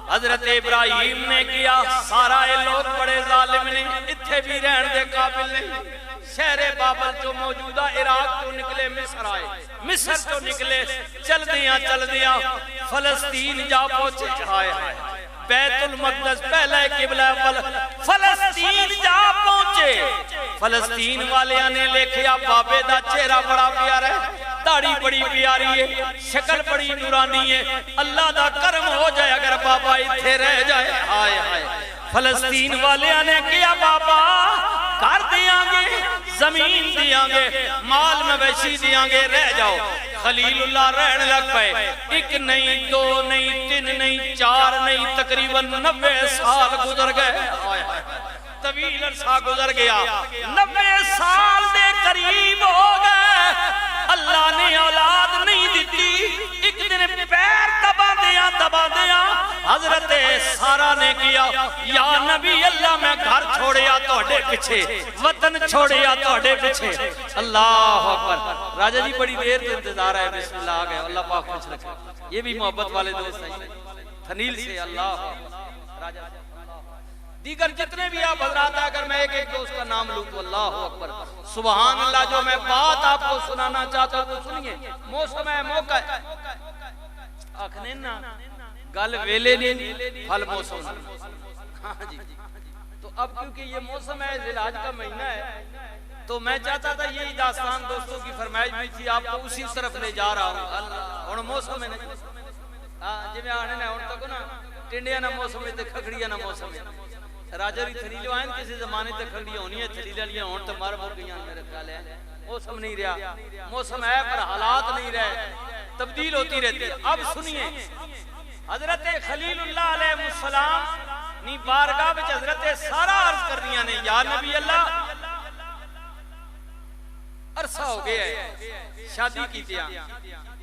حضرت ابراہیم نے کیا سارا اے لوگ بڑے ظالم نے اتھے بھی رہن دے قابل نہیں شہر بابل جو موجودہ عراق تو نکلے مصر آئے مصر تو نکلے چل دیاں فلسطین جا پہنچے آئے بیت المقدس پہلے قبلہ اول فلسطین جا پہنچے فلسطین والے نے لکھیا بابے دا چہرہ بڑا پیارا ہے داڑھی بڑی پیاری ہے، شکل بڑی نورانی ہے، اللہ دا کرم ہو جائے اگر بابا اتھے رہ جائے. آئے آئے فلسطین والے نے کیا بابا کر دیاں گے، زمین دیاں گے، مال مویشی دیاں گے، رہ جاؤ. خلیل اللہ رہن لگ پئے. ایک نہیں، دو نہیں، تین نہیں، چار نہیں، تقریباً 90 سال گزر گئے. طویل عرصہ گزر گیا، 90 سال دے قریب ہو گئے، اللہ نے اولاد نہیں دیتی. ایک دن پیر دبا دیاں حضرت سارہ نے کیا یا نبی اللہ میں گھر چھوڑیا توڑے پیچھے، وطن چھوڑیا توڑے پیچھے. اللہ اکبر. راجہ جی بڑی دیر سے انتظار ہے، بسم اللہ آ گئے. اللہ پاک خوش رکھے. یہ بھی محبت والے دوست ہیں تھنیل سے. اللہ راجہ دیگر جتنے بھی آپ حضرات ہیں، اگر میں ایک ایک دوست کا نام لوں تو اللہ اکبر سبحان اللہ. جو میں بات آپ کو سنانا چاہتا ہوں تو سنیے. موسم ہے، موقع ہے. آخنے نا گل ویلے نہیں پھل موسم. ہاں جی. تو اب کیونکہ یہ موسم ہے، ذی الحج کا مہینہ ہے، تو میں چاہتا تھا یہی داستان دوستوں کی فرمائش بھی تھی، آپ کو اسی طرف لے جا رہا ہوں. اللہ اور موسم ہے جی میں آنے نہ ہوں تک نا ٹنڈیا نہ موسم ہے تے کھکڑیا نہ موسم ہے. راجہ بھی تھلیل آئیں کسی زمانے تے کھکڑیاں ہونی ہے، تھلیل لیاں ہون تو مار مر گئیاں. میرے خیال ہے موسم نہیں رہا، موسم ہے پر حالات نہیں رہے، تبدیل ہوتی رہتی. اب سنیے حضرت خلیل اللہ علیہ السلام نی بارگاہ وچ حضرت سارہ عرض کر رہی ہیں یا نبی اللہ عرصہ ہو گیا ہے شادی کیتیاں،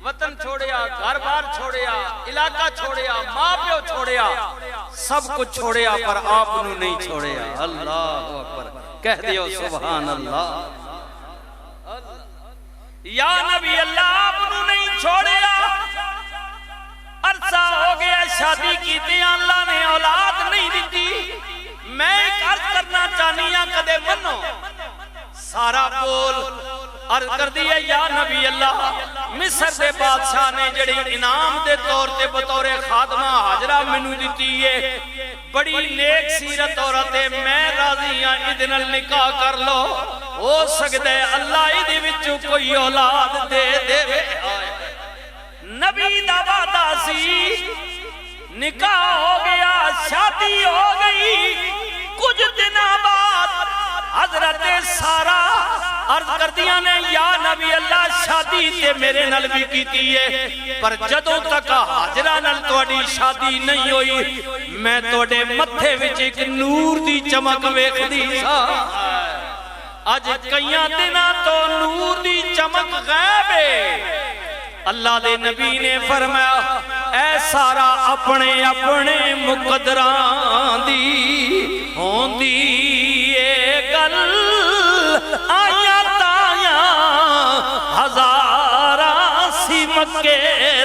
وطن چھوڑیا، گھر بار چھوڑیا، علاقہ چھوڑیا، ماں پیو چھوڑیا، سب کچھ چھوڑیا پر آپ نو نہیں چھوڑیا. اللہ اکبر. کہہ دیو سبحان اللہ. یا نبی اللہ آپ نو نہیں چھوڑیا، عرصہ ہو گیا شادی کیتے، اللہ نے اولاد نہیں دیتی. میں ایک عرض کرنا چاہنی ہاں کدے منو. سارا بول عرض کر دیا یا نبی اللہ مصر دے بادشاہ نے جڑی انعام دے طور تے بطور خادمہ حاجرہ منو دیتی ہے، بڑی نیک سیرت عورت ہے، میں راضی ہاں ادن نکاح کر لو. ہو سکتا ہے اللہ ادھے وچوں کوئی اولاد دے دے. نبی دا وعدہ سی، نکاح ہو گیا، شادی ہو گئی. کچھ دن بعد حضرت سارہ عرض کر دیا نے یا نبی اللہ شادی تے میرے نل بھی کیتی ہے، پر جدوں تک حاجرہ نل توڑی شادی نہیں ہوئی میں توڑے متھے وچ ایک نور دی چمک ویکھ دی سا. اج کئیاں دناں تو نور دی چمک غائب ہے. اللہ دے نبی نے فرمایا اے سارا اپنے اپنے مقدران دی ہوندی اے گل آیاں تایاں ہزاراں سی مکے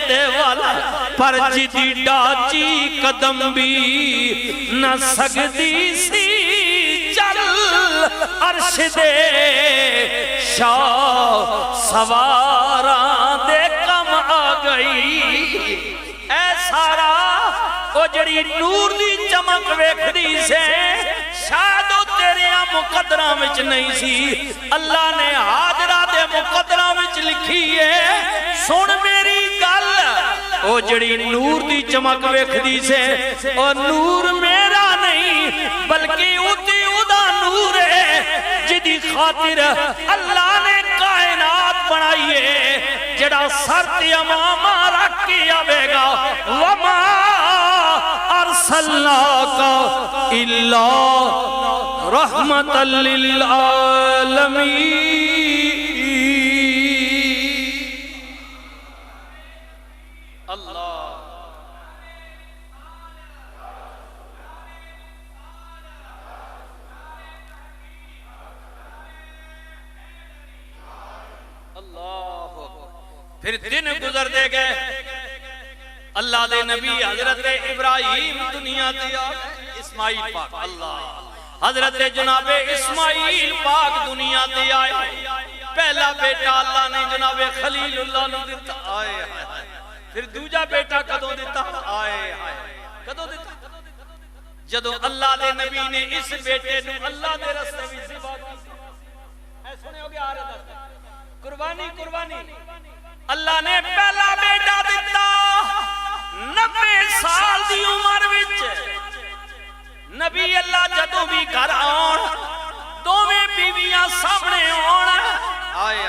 دے والا پر جدی ڈاچی قدم بھی نہ سکتی سی چل عرش دے شاہ سواراں دے کم آ گئی. اے سارا او جڑی نور دی چمک ویکھدی سے شاید او تیریاں مقدراں وچ نہیں سی، اللہ نے حاجرہ دے مقدراں وچ لکھی ہے. سن میری گل، او جڑی نور دی چمک ویکھدی سے او نور میرا نہیں بلکہ اُتی اُدا نور ہے جدی خاطر اللہ نے کائنات بنائیے. جڑا سر تے امامہ رکھ کے آوے گا وَمَا أَرْسَلْنَاكَ إِلَّا رَحْمَةً لِلْعَالَمِينَ. اللہ پھر دن گزر دے گئے. اللہ دے نبی حضرت ابراہیم دنیا دیا، اسماعیل پاک اللہ حضرت جناب اسماعیل پاک دنیا دیا. پہلا بیٹا اللہ نے جناب خلیل اللہ نے دیتا. آئے پھر دوجا بیٹا کدوں دیتا؟ آئے کدوں دیتا؟ جدو اللہ دے نبی نے اس بیٹے نے اللہ دے رستے میں ذبح کی. اے سنے ہو گیا آ رہا تھا قربانی قربانی اللہ نے پہلا بیٹا دیتا 90 سال دی عمر وچ نبی اللہ جدوں بھی گھر آن دوویں بیویاں سامنے آن آئے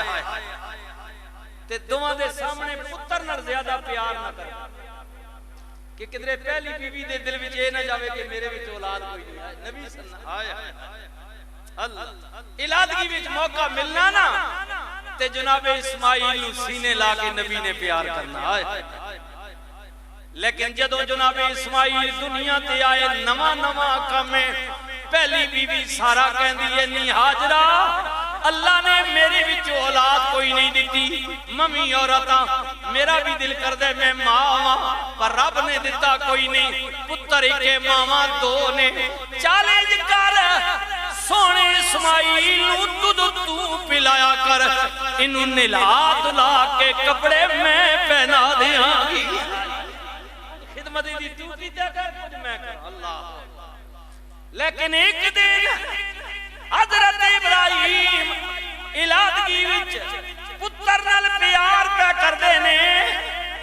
تے دوواں دے سامنے پتر نال زیادہ پیار نہ کر کہ کدھر پہلی بیوی دے دل وچ اے نہ جاوے کہ میرے وچ اولاد کوئی نہیں ہے نبی صلی اللہ علیہ وسلم اولادگی وچ موقع ملنا نا تے جناب اسماعیل نو سینے لا کے نبی نے پیار کرنا آئے لیکن جدوں جناب اسماعیل دنیا تے آئے نواں کم ہے پہلی بیوی سارا کہندی ہے نہیں ہاجرہ اللہ نے میرے وچ اولاد کوئی نہیں دیتی ممی عورتاں میرا بھی دل کر دے میں ماں پر رب نے دیتا کوئی نہیں پتر ایک ماما دو نے چیلنج کر سونے اسماعیل نو دودھ تو پلایا کر انہوں نلا دلا کے کپڑے میں پہنا دیاں گی خدمت دی تو کیتا کر کچھ میں کر اللہ لیکن ایک دن حضرت ابراہیم اولادگی وچ پتر نال پیار پہ کردے نے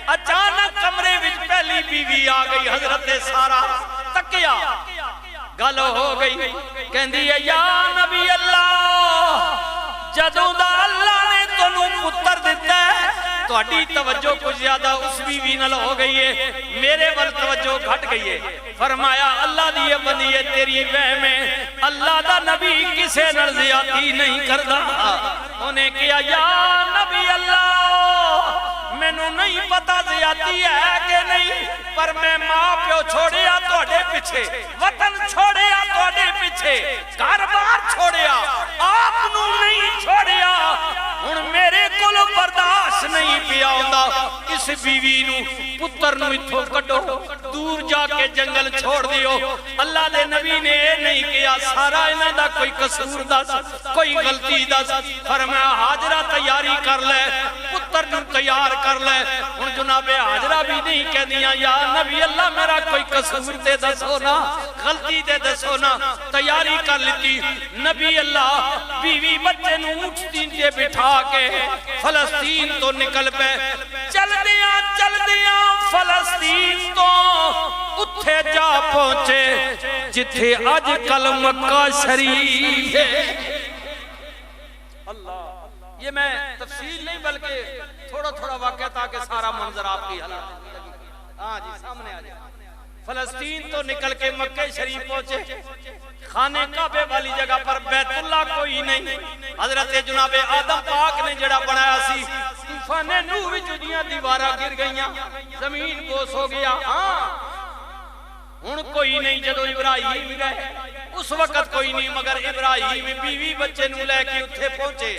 اچانک کمرے وچ پہلی بیوی آ گئی حضرت سارا تکیا گل ہو گئی کہندی ہے یا نبی اللہ جدوں دا اللہ نے تانوں پتر دتا ہے تہاڈی توجہ کچھ زیادہ اس بیوی نال ہو گئی ہے میرے ول توجہ گھٹ گئی ہے فرمایا اللہ دی یہ بندی ہے تیری وہم ہے اللہ دا نبی کسے نال زیادتی نہیں کردا انہیں کہا یا نبی اللہ مینوں نہیں پتا زیادتی ہے کہ نہیں پر میں ماں پیو چھوڑیا تہاڈے پیچھے وطن چھوڑیا تہاڈے پیچھے گھر بار چھوڑیا آپ نو نہیں چھوڑیا ہن میرے کول برداشت نہیں پیا ہوندا اس بیوی نو پتر نو ایتھوں کڈو دور جا کے جنگل چھوڑ دیو اللہ دے نبی نے اے نہیں کہا سارا انہاں دا کوئی قصور دس کوئی غلطی دس فرمایا ہاجرہ تیاری کر لے پتر نو تیار کر لے ہن جناب ہاجرہ بھی نہیں کہدیاں یا نبی اللہ میرا کوئی قصور تے دسو نا غلطی تے دسو نا تیاری کر لیتی نبی اللہ بیوی بچے نو اٹھتی تے بٹھا کے فلسطین تو نکل پے چل دیاں فلسطین تو اتھے جا پہنچے جتھے آج کل مکہ شریف ہے اللہ یہ میں تفصیل نہیں بلکہ تھوڑا واقعہ تاکہ سارا منظر آپ کی حالات ہاں جی سامنے آ جائے فلسطین تو نکل کے مکہ شریف پہنچے خانے کعبے والی جگہ پر بیت اللہ کوئی نہیں حضرت جناب آدم پاک نے جڑا بنایا سی طوفان نوح وچ دیاں دیواراں گر گئیاں زمین بوس ہو گیا ہاں ہن کوئی نہیں جدوں ابراہیم گئے اس وقت کوئی نہیں مگر ابراہیم بیوی بچے نو لے کے اتھے پہنچے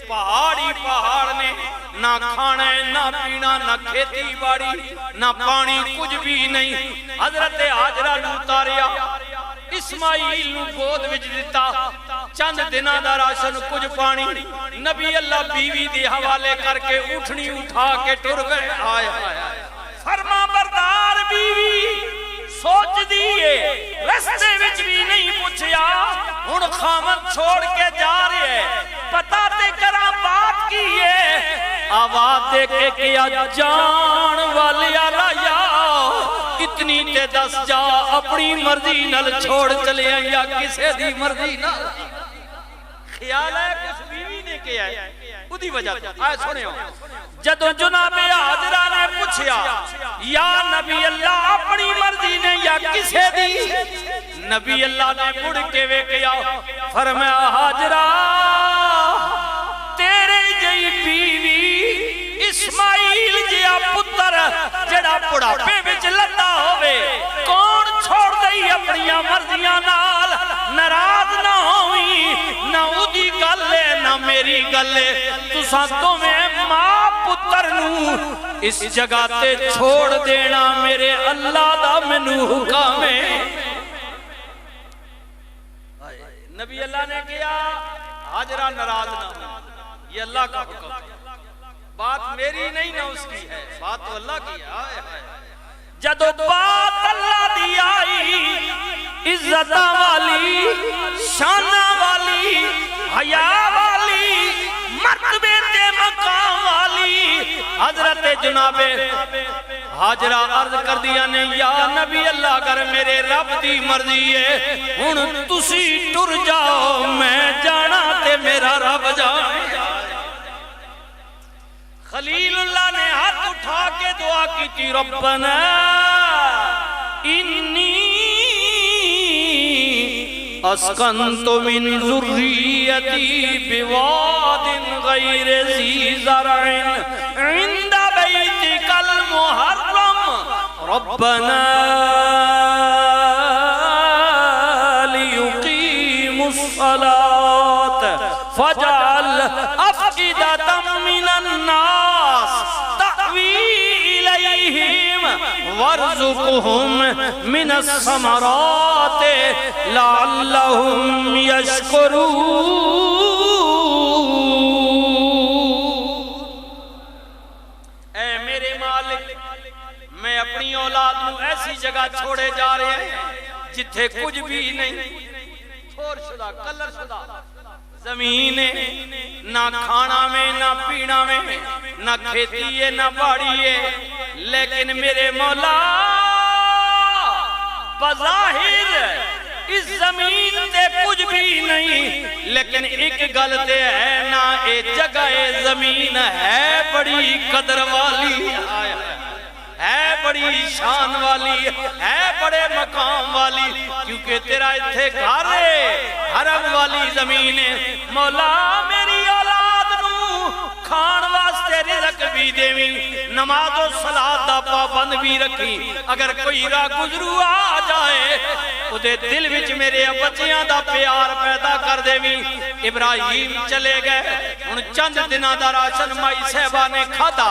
پہاڑ نے نہ کھانا نہ پینا نہ کھیتی باڑی نہ پانی کچھ بھی نہیں حضرت ہاجرہ نو اتاریا اسماعیل نو گود وچ دتا چند دناں دا راشن کچھ پانی نبی اللہ بیوی دے حوالے کر کے اٹھنی اٹھا کے ٹر گئے آئے فرما بردار بیوی سوچ دیئے رستے وچ بھی نہیں پوچھیا ہن خامد چھوڑ کے جا رہے پتہ تے کرا بات کی ہے آواز دے کے کیا جان والیا رایا اتنی تے دس جا اپنی مرضی نل چھوڑ چلے یا کسے دی مرضی نل خیال ہے کس بیوی نے کیا ہے ادھی وجہ آئے سنے ہو جدو جناب حاضرہ نے پوچھیا یا نبی اللہ اپنی مرضی نے یا کسے دی نبی اللہ نے مڑ کے وے کیا فرمایا حاضرہ تیرے جئی بیوی اسماعیل جیا پتر جڑا بڑھاپے وچ لدا ہوئے کون چھوڑ دئی اپنی مرضیاں نال ناراض نہ ہوئی نہ اودی گلے نہ میری گلے تساں دوویں ماں پتر نو اس جگہ تے چھوڑ دینا میرے اللہ دا مینوں حکم ہے نبی اللہ نے کیا حاجرہ ناراض نہ ہو یہ اللہ کا حکم ہے بات میری نہیں نہ اس کی ہے بات تو اللہ کی ہے جدو بات اللہ دی آئی عزت والی شان والی حیا والی مرتبے تے مقام والی جناب حاجرہ عرض کر دیا نے یا نبی اللہ اگر میرے رب دی مرضی ہے ہن تسی ٹر جاؤ میں جانا تے میرا رب جانے خلیل اللہ نے ہاتھ اٹھا کے دعا کی تھی ربنا انی اسکنت من ذریتی بواد غیر ذی زرع عند بیتک المحرم ربنا لیقیم الصلاة فجعل افئدة من الناس تأوی الیہم وارزقهم من الثمرات لعلهم یشکرون اے میرے مالک میں اپنی اولاد نو ایسی جگہ چھوڑے جا رہے ہیں جتھے کچھ بھی نہیں چھوڑ شدہ کلر شدہ زمین نہ کھانا میں نہ پینا میں نہ کھیتی ہے نہ باڑی ہے لیکن میرے مولا بظاہر اس زمین تے کچھ بھی نہیں لیکن ایک غلط ہے نا اے جگہ زمین ہے بڑی قدر والی ہے بڑی شان والی ہے بڑے مقام والی کیونکہ تیرا اتھے گھر حرم والی زمین ہے مولا میری اولاد نو کھان واسطے رزق بھی دیویں نماز و صلاۃ دا پابند بھی رکھی اگر کوئی راہ گزرو آ جائے اودے دل وچ میرے بچیاں دا پیار پیدا کر دیویں ابراہیم چلے گئے ہن چند دناں دا راشن مائی صاحبہ نے کھادا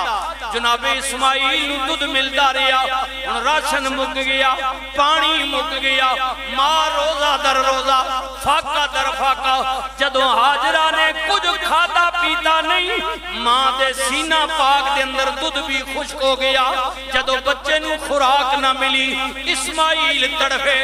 جناب اسماعیل نو دودھ ملدا رہیا ہن راشن مک گیا پانی مک گیا ماں روزہ در روزہ فاقہ در فاقہ جدوں حاجرہ نے کچھ کھادا پیتا نہیں ماں دے سینہ پاک دے اندر دودھ بھی خشک ہو گیا جدوں بچے نو خوراک نہ ملی اسماعیل تڑپے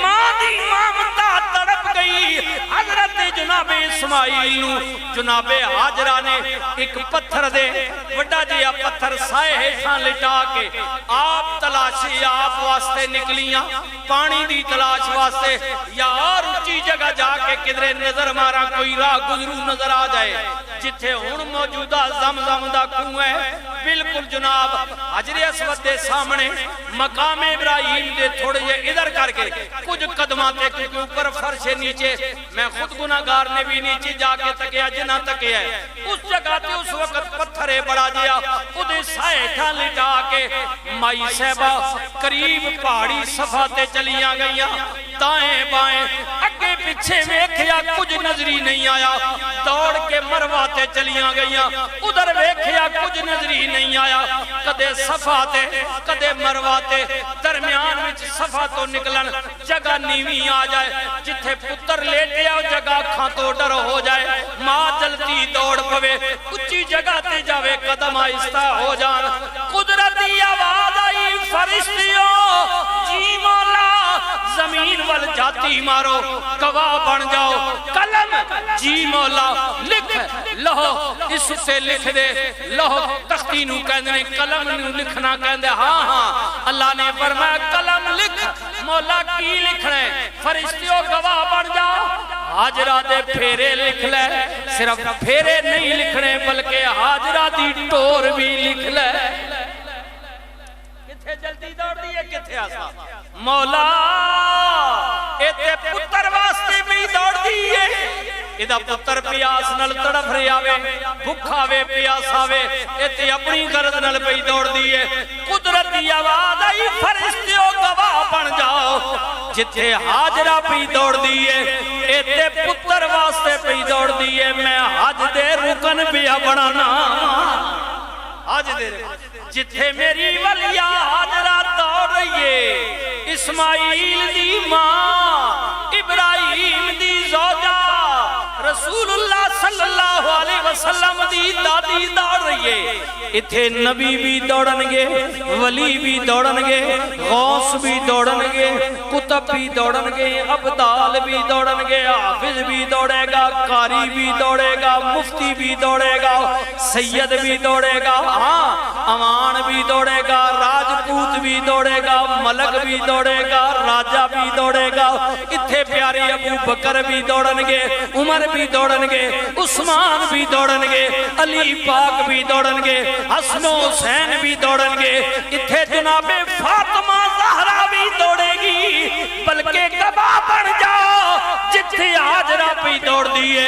ماں دی مامتا تڑپ گئی حضرت جناب اسماعیل نو جناب حاجرہ نے ایک پتھر دے وڈا جیا پتھر سائے ہیٹھاں لٹا کے آپ تلاشی آپ واسطے نکلیاں پانی دی تلاش واسطے یا اور اونچی جگہ جا کے کدھرے نظر مارا کوئی راہ گزرو نظر آ جائے جتھے ہن موجودہ زمزم دا کنویں ہے بالکل جناب حجر اسود دے سامنے مقام ابراہیم دے تھوڑے جے ادھر کر کے کچھ قدمات کے اوپر فرش نیچے میں خود گناہگار نے بھی نیچے جا کے تکیا جنہ تکیا ہے اس جگہ تے اس وقت پتھرے بڑا دیا ادھے سائے تھا لٹا کے مائی صاحبہ قریب پہاڑی صفحہ تے چلیاں گئیاں دائیں بائیں اگے پیچھے ویکھیا کچھ نظری نہیں آیا دوڑ کے مرواتے چلیاں گئیاں ادھر ویکھیا کچھ نظری نہیں آیا کدے صفحہ تے کدے مرواتے درمیان وچ صفحہ تو نکلن جگہ نیوی آ جائے جتھے پتر لیٹے آؤ جگہ کھان تو ڈر ہو جائے ماں جلدی دوڑ پوے اچھی جگہ تے جاوے قدم آہستہ ہو جان قدرتی آواز آئی فرشتیوں جی مولا زمین وال جاتی مارو گواہ بن جاؤ قلم جی مولا لکھ لہو اس سے لکھ دے لہو تختی نو کہندے قلم نو لکھنا کہندے ہاں ہاں اللہ نے فرمایا قلم لکھ مولا کی لکھنے فرشتیوں گواہ بن جاؤ حاجرہ دے پھیرے لکھ لے صرف پھیرے نہیں لکھنے بلکہ حاجرہ دی ٹور بھی لکھ لے کتھے جلدی دوڑ دیئے کتھے آسا مولا ایتے پتر واسطے بھی دوڑ دیئے ادھا پتر پیاس نل تڑف رہی آوے بھکھاوے پیاس آوے ایتے اپنی غرض نل پہ دوڑ دیئے قدرتی آواز آئی فرشتیوں گواہ بن جاؤ جتھے حاجرہ پہ دوڑ دیئے ایتے پتر واسطے پہ دوڑ دیئے میں حج دے رکن پہ بڑھانا حج دے جتھے میری ولیہ حاجرہ دوڑ رہی ہے اسماعیل دی ماں ابراہیم دی زوجہ رسول اللہ صلی اللہ علیہ وسلم دی دادی دوڑ رہی ہے اتھے نبی بھی دوڑن گے، ولی بھی دوڑن گے، غوث بھی دوڑن گے، کتب بھی دوڑن گے، عبدال بھی دوڑن گے، حافظ بھی دوڑے گا، قاری بھی دوڑے گا، مفتی بھی دوڑے گا، سید بھی دوڑے گا، ہاں امان بھی دوڑے گا، راجپوت بھی دوڑے گا، ملک بھی دوڑے گا، راجہ بھی دوڑے گا، اتھے پیارے ابو بکر بھی دوڑن گے، عمر بھی دوڑن گے، عثمان بھی دوڑن گے، علی پاک بھی دوڑن گے، حسن و حسین بھی دوڑن گے، اتھے جناب فاطمہ زہرا بھی دوڑے گی، بلکہ گواہ بن جاؤ جتھے ہاجرہ پہ دوڑ دیئے،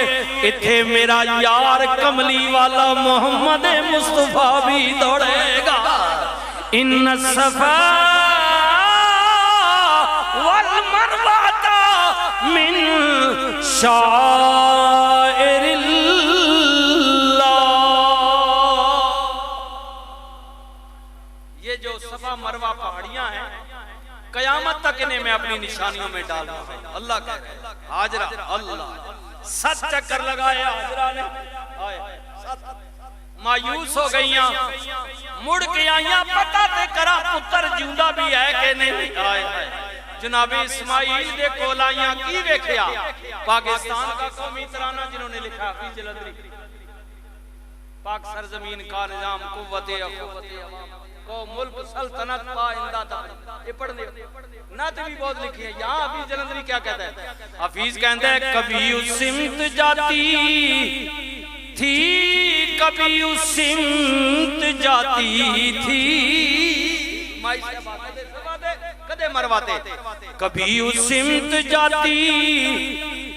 اتھے میرا یار کملی والا محمد مصطفیٰ بھی دوڑے گا۔ ان الصفا والمروہ من شائر اللہ۔ یہ جو صفا مروہ پہاڑیاں ہیں قیامت تک انہیں میں اپنی نشانیوں میں ڈال رہا ہوں۔ اللہ کہہ رہے ہیں حاجرہ اللہ 7 چکر لگائے حاجرہ نے، مایوس ہو گئیاں، مڑ کے آئیاں، پتہ تے کرا پتر جیوندہ بھی ہے کہ نہیں آئے۔ جناب اسماعیل دے کول آئیاں کی ویکھیا؟ پاکستان کا قومی ترانہ جنہوں نے لکھا حفیظ جلندری، پاک سرزمین کا نظام قوت اخوت کو ملک سلطنت پائندہ تھا، یہ پڑھ دے نعت بھی بہت لکھی ہے۔ یہاں حفیظ جلندری کیا کہتا ہے؟ حفیظ کہتا ہے کبھی اس سمت جاتی تھی، کبھی اس سمت جاتی تھی، مائی سے بات دے سوا دے کدے مرواتے، کبھی اس سمت جاتی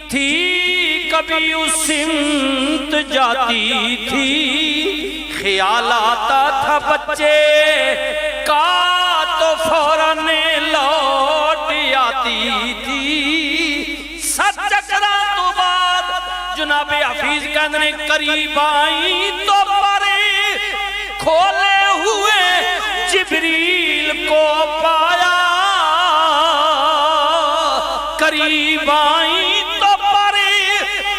تھی، کبھی اس سمت جاتی تھی، خیال آتا تھا بچے کا تو فوراً لوٹ آتی تھی۔ 7 چکرہ تو بعد جناب حفیظ کہتے ہیں قریب آئیں تو پرے کھولے ہوئے جبریل کو پایا، قریب آئیں تو پرے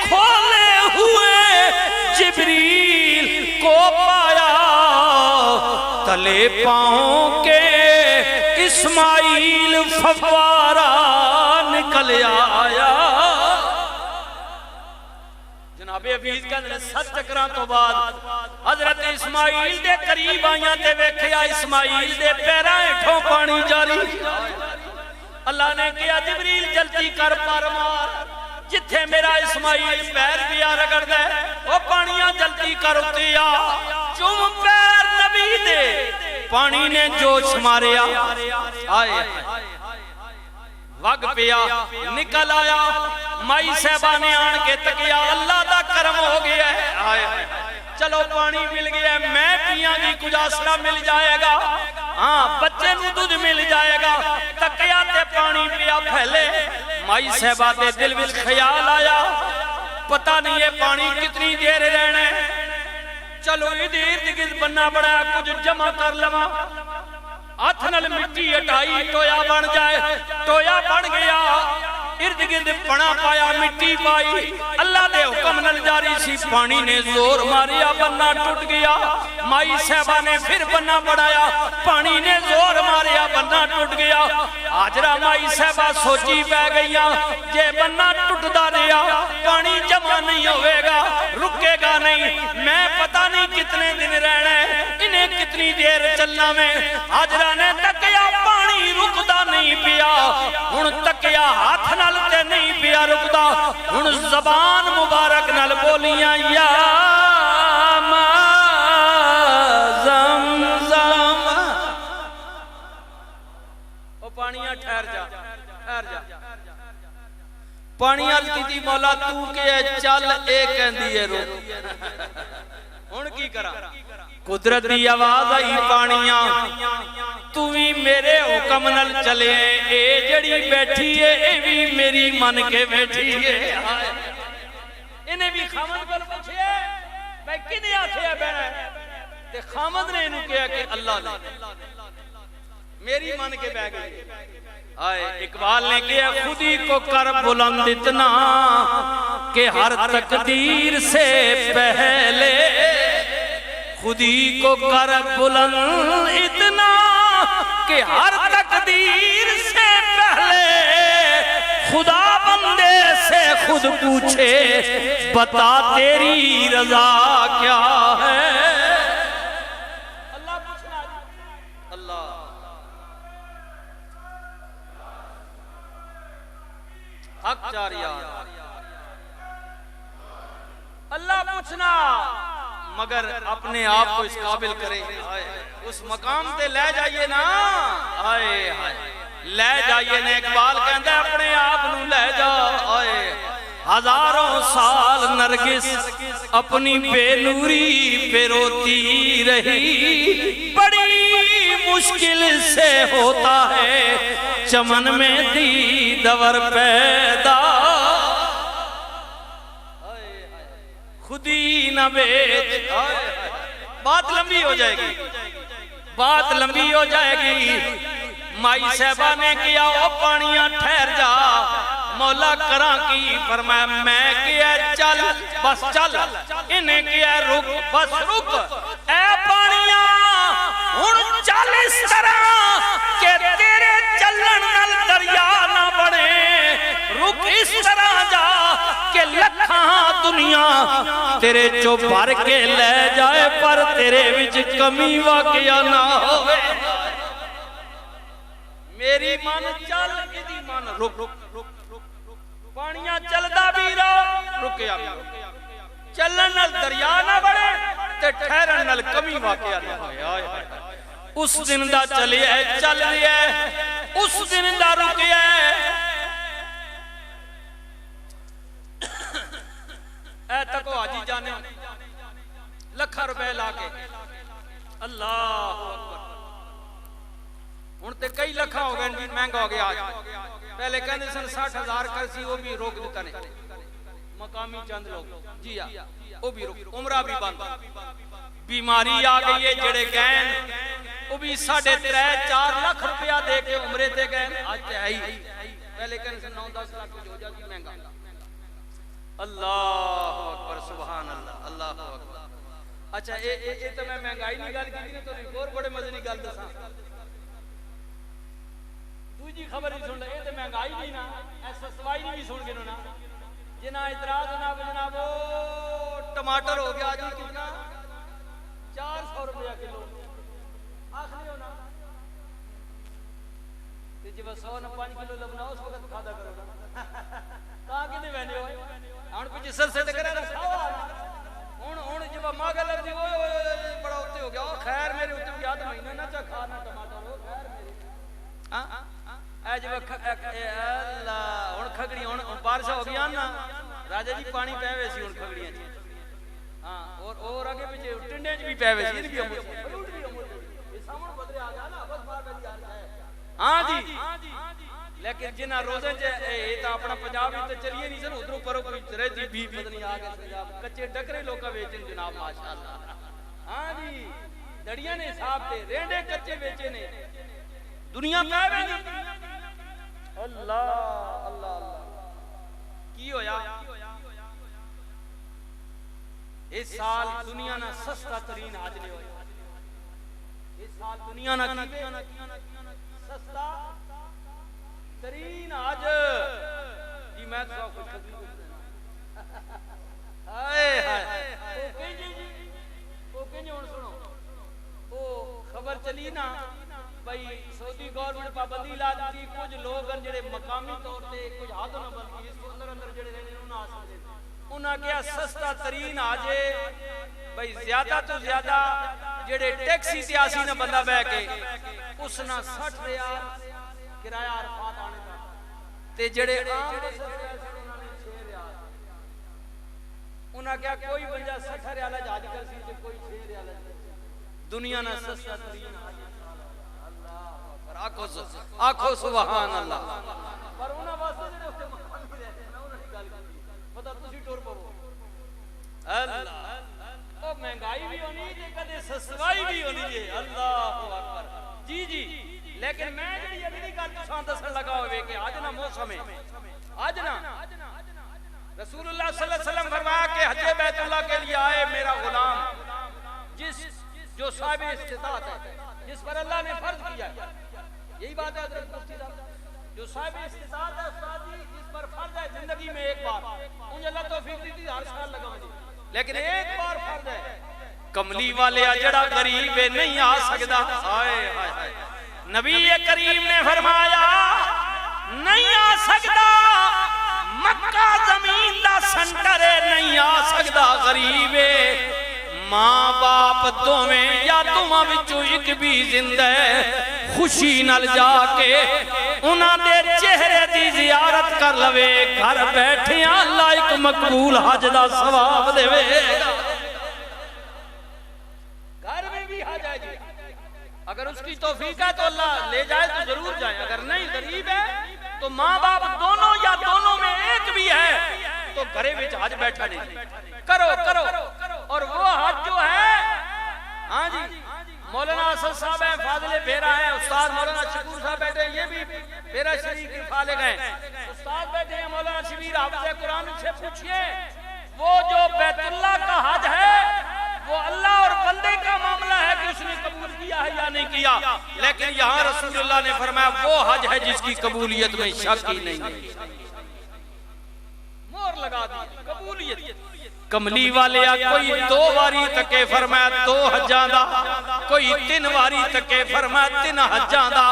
کھولے ہوئے جبریل کو پایا، تلے پاؤں کے اسماعیل فوارہ نکل آیا۔ جناب حفیظ کہتے ہیں 7 چکران تو بعد حضرت اسماعیل دے قریب آئیاں تے ویکھیا اسماعیل دے پیراں ہیٹھوں پانی جاری۔ اللہ نے کہا جبریل جلدی کر پر مار، جتھے میرا اسماعیل پیر دیا رگڑ دے وہ پانیاں جلدی کر اتیا، چوم پیر نبی دے پانی نے جوش ماریا، آئے وگ پیا نکل آیا، مائی صاحبہ نے آن کے تکیا اللہ دا کرم ہو گیا ہے، آئے چلو پانی مل گیا ہے، میں پیاں گی کچھ آسرا مل جائے گا، ہاں بچے نو دودھ مل جائے گا، تکیا تے پانی پیا پھیلے، مائی صاحبہ دے دل وچ خیال آیا پتہ نہیں یہ پانی کتنی دیر رہنے، چلو ادھر گرد بننا پڑا کچھ جمع کر لما، ہاتھ نال مٹی ہٹائی ٹویا بن جائے، ٹویا بن گیا، ارد گرد پڑا پایا مٹی پائی، اللہ دے حکم نال جاری سی، پانی نے زور ماریا بننا ٹوٹ گیا، مائی صاحبہ نے پھر بننا بڑھایا، پانی نے زور ماریا بننا ٹوٹ گیا، حاجرہ مائی صاحبہ سوچی بہ گئیاں جے بننا ٹوٹ دا رہا پانی جمع نہیں ہوئے گا، رکے گا نہیں، میں پتہ نہیں کتنے دن رہنے انہیں کتنی دیر چلنا میں، حاجرہ نے تکیا پانی رکدا نہیں پیا، ہن تکیا ہاتھ نال تے نہیں پیا رکدا، ہن زبان مبارک نال بولیاں یا ما زمزم، او پانیاں ٹھہر جا ٹھہر جا، پانیاں کیتی مولا تو کہ چل اے کہندی ہے رو، ہن کی کرا قدرت دی آواز آئی پانیاں تو بھی میرے حکم نل چلے، اے جڑی بیٹھی ہے اے بھی میری من کے بیٹھی ہے، انہیں بھی خامد بل پوچھے بھائی کنے آتے ہیں بینا تے خامد نے انہوں کہا کہ اللہ نے میری من کے بہ گئی، آئے اقبال نے کہا خودی کو کر بلند اتنا کہ ہر تقدیر سے پہلے خودی کو کر بلند اتنا کہ ہر تقدیر سے پہلے خدا بندے سے خود پوچھے بتا تیری رضا کیا ہے. اللہ پوچھنا اللہ حق جاریہ اللہ پوچھنا مگر اپنے آپ کو اس قابل کرے اس مقام تے لے جائیے نا آئے لے جائیے نا. اقبال کہندہ ہے اپنے آپ نو لے جا آئے ہزاروں سال نرگس اپنی بے نوری پہ روتی رہی. بڑی مشکل سے ہوتا ہے چمن میں دیدور پیدا. خودی نہ بیچ بات لمبی ہو جائے گی بات لمبی ہو جائے گی. مائی صاحبہ نے کیا او پانیاں ٹھہر جا مولا کراں کی فرمایا میں کیا چل بس چل انہیں کیا رک بس رک اے پانیاں ہن چل اس طرح کہ تیرے چلن نال دریا نہ بڑھے. رک اس طرح جا کہ لکھاں دنیا تیرے چو بھر کے لے جائے پر تیرے وچ کمی واقعہ نہ ہوئے. میری من چل کدی من رک پانیاں چلدا بھی رہو رکیا بھی چلن نال دریا نہ بڑھے تے ٹھہرن نال کمی واقعہ نہ ہوئے. اس دن دا چلیا چل رہا ہے اس دن دا رکیا ہے. اے تکو حاجی جانے لکھا روپے لا کے اللہ اکبر ہن تے کئی لکھا ہو گئے مہنگا ہو گیا. آج پہلے کہندے سن 60,000 کرسی وہ بھی روک دیتا نے مقامی چند لوگ جی ہاں وہ بھی روک عمرہ بھی بند. بیماری آ گئی ہے جڑے گئے وہ بھی 3.5-4 لاکھ روپیہ دے کے عمرے تے گئے. آج تے ہے ہی پہلے کہندے سن 9-10 لاکھ کچھ ہو جاتی مہنگا. اللہ اکبر سبحان اللہ اللہ اکبر. اچھا اے تو میں مہنگائی نہیں گل کی تو ایک اور بڑے مزے نہیں گل دساں. دوجی خبر ہی سن لے اے تے مہنگائی نہیں نا ایسا سوائی نہیں سن گے نا جنا اعتراض جناب ٹماٹر ہو گیا جی کتنا 400 روپیہ کلو آخری ہونا تے جب 100 نہ 5 کلو لبنا اس وقت کھادا کرو گا کہاں کدے وینے ہوئے ہن کچھ سلسلے تے کرے ہن جب ماگا لفظ اوئے بڑا اوتے ہو گیا خیر میرے اوتے بھی یاد مہینہ نہ چا کھانا ٹماٹر ہو خیر میرے ہاں اے جب اللہ ہن کھگڑی ہن بارش ہو گیا نا راجا جی پانی پے وے سی ہن کھگڑیاں چ ہاں اور اگے پیچھے ٹنڈے چ بھی پے وے سی بھی فروٹ بھی یہ سامنے بدلے آ گیا نا بس بار بار آ ہے ہاں جی لیکن جنہ روزے اے تا اپنا پنجاب تے چلیے نہیں سن ادھروں پرو کوئی رہتی بھی بدنی آ کے پنجاب کچے ڈکرے لوکا ویچن جناب ماشاءاللہ. ہاں جی دڑیاں نے صاحب تے رینڈے کچے ویچے نے دنیا پہ بھی اللہ اللہ اللہ کی ہویا. اس سال دنیا نہ سستا ترین آج لے ہویا. اس سال دنیا نہ سستا ترین آج جی میں تو خوش قدمی ہائے ہائے او کہیں ہن سنو او خبر چلی نا بھئی سعودی گورنمنٹ پابندی لا دی کچھ لوگ ہیں جڑے مقامی طور تے کچھ حد نہ بندی اس کو اندر جڑے رہنے انہاں آ سکتے انہاں کیا سستا ترین آجے بھئی زیادہ تو زیادہ جڑے ٹیکسی تے آسی نہ بندہ بہ کے اس نہ 60 ریال کرایہ عرفات آنے کا تے جڑے عام انہاں کیا کوئی بندہ 60 ریال جاج کر سی تے کوئی 6 ریال دنیا نہ سستا ترین آنکھو سبحان اللہ پر انہاں واسطے جڑے اس مقام میں رہتے ہیں انہاں نے گل کی پتہ تسی ٹور پو اللہ او مہنگائی بھی ہونی جے کدے سسوائی بھی ہونی جے اللہ اکبر جی جی لیکن میں جڑی اگلی گل تساں دسن لگا ہوئے کہ آج نا موسم ہے آج نا رسول اللہ صلی اللہ علیہ وسلم فرمایا کہ حج بیت اللہ کے لیے آئے میرا غلام جس صاحب استطاعت ہے، جس پر اللہ نے فرض کیا ہے، یہی بات ہے حضرت مفتی صاحب، جو صاحب استطاعت ہے استاد جی، جس پر فرض ہے زندگی میں ایک بار، مجھے اللہ توفیق دی تھی ہر سال لگا مجھے، لیکن ایک بار فرض ہے، کملی والے جڑا غریب نہیں آ سکتا، آئے آئے نبی کریم نے فرمایا نہیں آ سکتا، مکہ زمین دا سنٹر نہیں آ سکتا غریب، ماں باپ دوویں یا دوواں وچوں ایک بھی زندہ ہے، خوشی نال جا کے انہاں دے چہرے دی زیارت کر لوے، گھر بیٹھے اللہ ایک مقبول حج دا ثواب دے گا، گھر میں بھی حج ہے جی، اگر اس کی توفیق ہے تو اللہ لے جائے تو ضرور جائیں، اگر نہیں غریب ہے تو ماں باپ دونوں یا دونوں میں ایک بھی ہے تو گھرے وچ حج بیٹھا نہیں، کرو کرو، اور وہ حج جو ہے، ہاں جی مولانا اسد صاحب ہیں، فاضل بیرا ہیں، استاد مولانا شکور صاحب بیٹھے ہیں، یہ بھی بیرا شریف کے فالق ہیں، استاد بیٹھے ہیں مولانا شبیر حافظ قرآن سے پوچھئے، وہ جو بیت اللہ کا حج ہے وہ اللہ اور بندے کا معاملہ ہے کہ اس نے قبول کیا ہے یا نہیں کیا، لیکن یہاں رسول اللہ نے فرمایا وہ حج ہے جس کی قبولیت میں شک ہی نہیں ہے، مور لگا دی قبولیت، کملی والے کوئی 2 واری تکے فرمایا 2 حجاں دا، کوئی 3 واری تکے فرمایا 3 حجاں دا،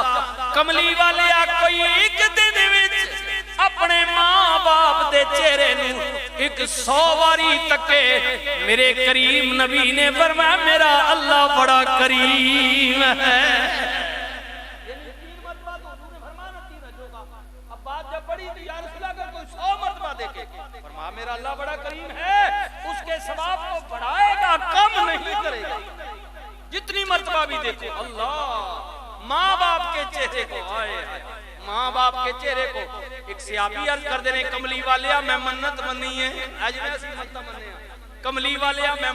کملی والے کوئی ایک دن وچ اپنے ماں باپ دے چہرے نو 100 واری تکے، میرے کریم نبی نے فرمایا میرا اللہ بڑا کریم ہے، اب بات جب بڑی تھی یا رسول اللہ کوئی 100 مرتبہ دیکھے، فرمایا میرا اللہ بڑا کریم ہے، اس کے ثواب کو بڑھائے گا کم نہیں کرے گا، جتنی مرتبہ بھی دیکھو اللہ، ماں باپ کے چہرے کو آئے، ماں باپ کے چہرے کو، ایک صحابی عرض کر دینے کملی والیا میں منت منی ہے، آج میں اسی منت منی ہے، کملی والیا میں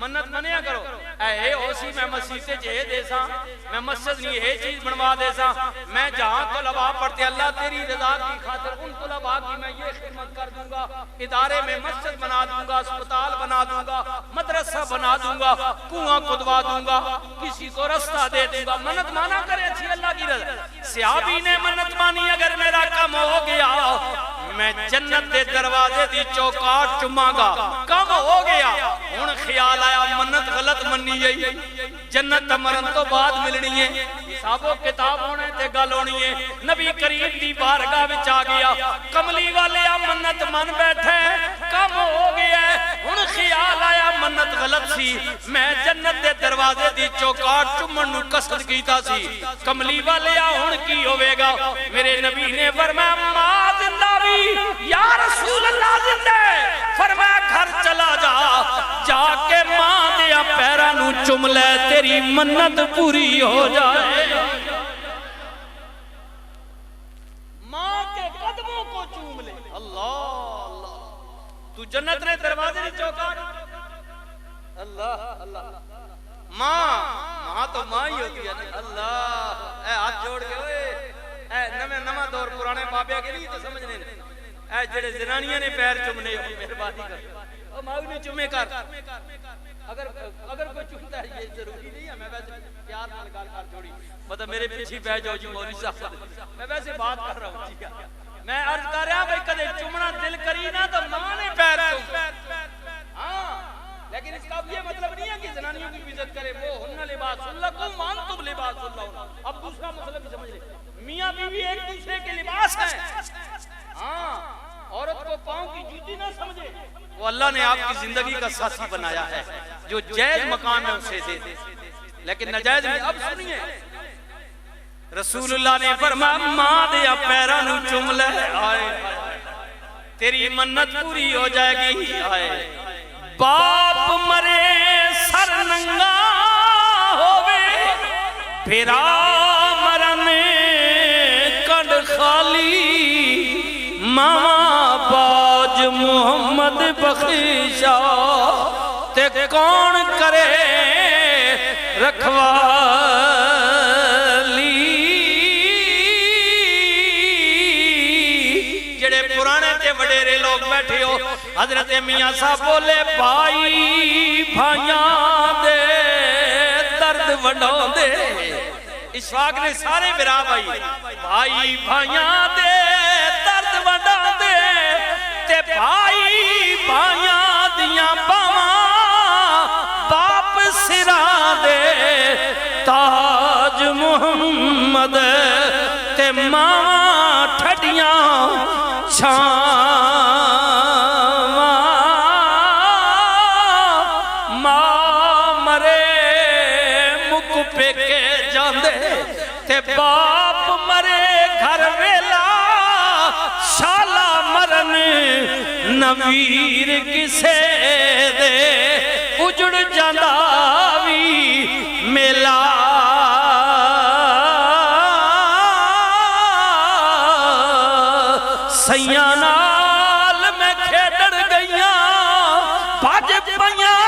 منت منیا کرو، اے اوسی میں مسجد سے جہے دے سا، میں مسجد نہیں ہے چیز بنوا دے سا، میں جہاں طلباء پڑھتے اللہ تیری رضا کی خاطر ان طلباء کی میں یہ خدمت کر دوں گا، ادارے میں مسجد بنا دوں گا، اسپتال بنا دوں گا، مدرسہ بنا دوں گا، کنواں کھدوا دوں گا، کسی کو رستہ دے دوں گا، منت مانا کرے اچھی اللہ کی رضا، صحابی نے منت مانی اگر میرا کم ہو گیا میں جنت دے دروازے دی چوکاٹ چماں گا، کم ہو گیا، ہن خیال آیا منت غلط منی ہے، جنت مرن تو بعد ملنی ہے، حساب و کتاب ہونے تے گل ہونی ہے، نبی کریم دی بارگاہ وچ آ گیا، کملی والے منت من بیٹھے، کم ہو گیا، ہن خیال آیا منت غلط سی، میں جنت دے دروازے دی چوکاٹ چمن نو قصد کیتا سی، کملی والے ہن کی ہوئے گا، میرے نبی نے فرمایا ماں زندہ بھی یا رسول اللہ زندہ، فرمایا گھر چلا جا، جا کے ماں دیا پیرا نو چم لے تیری منت پوری ہو جائے، ماں کے قدموں کو چوم لے، اللہ اللہ، تو جنت نے دروازے نہیں چوکا، اللہ اللہ، ماں تو ماں ہی ہوتی ہے، اللہ، اے ہاتھ جوڑ کے ہوئے، اے نمہ دور پرانے بابے کے لیے تو سمجھنے اے جڑے زنانیاں نے پیر چمنے ہو مہربانی کر، او ماں نے چمے کر، اگر کوئی چمتا ہے یہ ضروری نہیں ہے، میں ویسے پیار نال گل کر جوڑی، مطلب میرے پیچھے بیٹھ جاؤ جی مولوی صاحب، میں ویسے بات کر رہا ہوں، میں عرض کر رہا بھائی کدے چمنا دل کری نا تو ماں نے پیر چم، ہاں لیکن اس کا یہ مطلب نہیں ہے کہ زنانیوں کی عزت کرے، وہ ہن لباس لکم وانتم لباس اللہ، اب دوسرا مسئلہ بھی سمجھ لے، میاں بیوی ایک دوسرے کے لباس ہیں، ہاں عورت کو پاؤں کی جوتی نہ سمجھے، وہ اللہ نے آپ کی زندگی کا ساتھی بنایا ہے، جو جائز مقام ہے اسے دے دے، لیکن ناجائز میں اب سنیے، رسول اللہ نے فرمایا ماں دیا پیرا نو چم لے، آئے تیری منت پوری ہو جائے گی، آئے باپ مرے سر ننگا ہوئے پھرا مرنے کڑ خالی، ماں باج محمد بخشا تے کون کرے رکھوالی، جڑے پرانے تے وڈیرے لوگ بیٹھے ہو، حضرت میاں صاحب بولے بھائی بھائیاں دے ونڈاؤ دے اشفاق نے سارے برا بھائی بھائی بھائیاں دے درد ونڈاؤ دے تے بھائی بھائیاں دیاں باواں باپ سرا دے تاج محمد تے ماں ٹھڈیاں چھاواں ماں مرے مک پہ کے جاندے تے باپ مرے گھر ویلا شالا مرن نویر کسے دے اجڑ جاندہ وی میلا سیاں نال میں کھیڑ گئیاں بھاج پیاں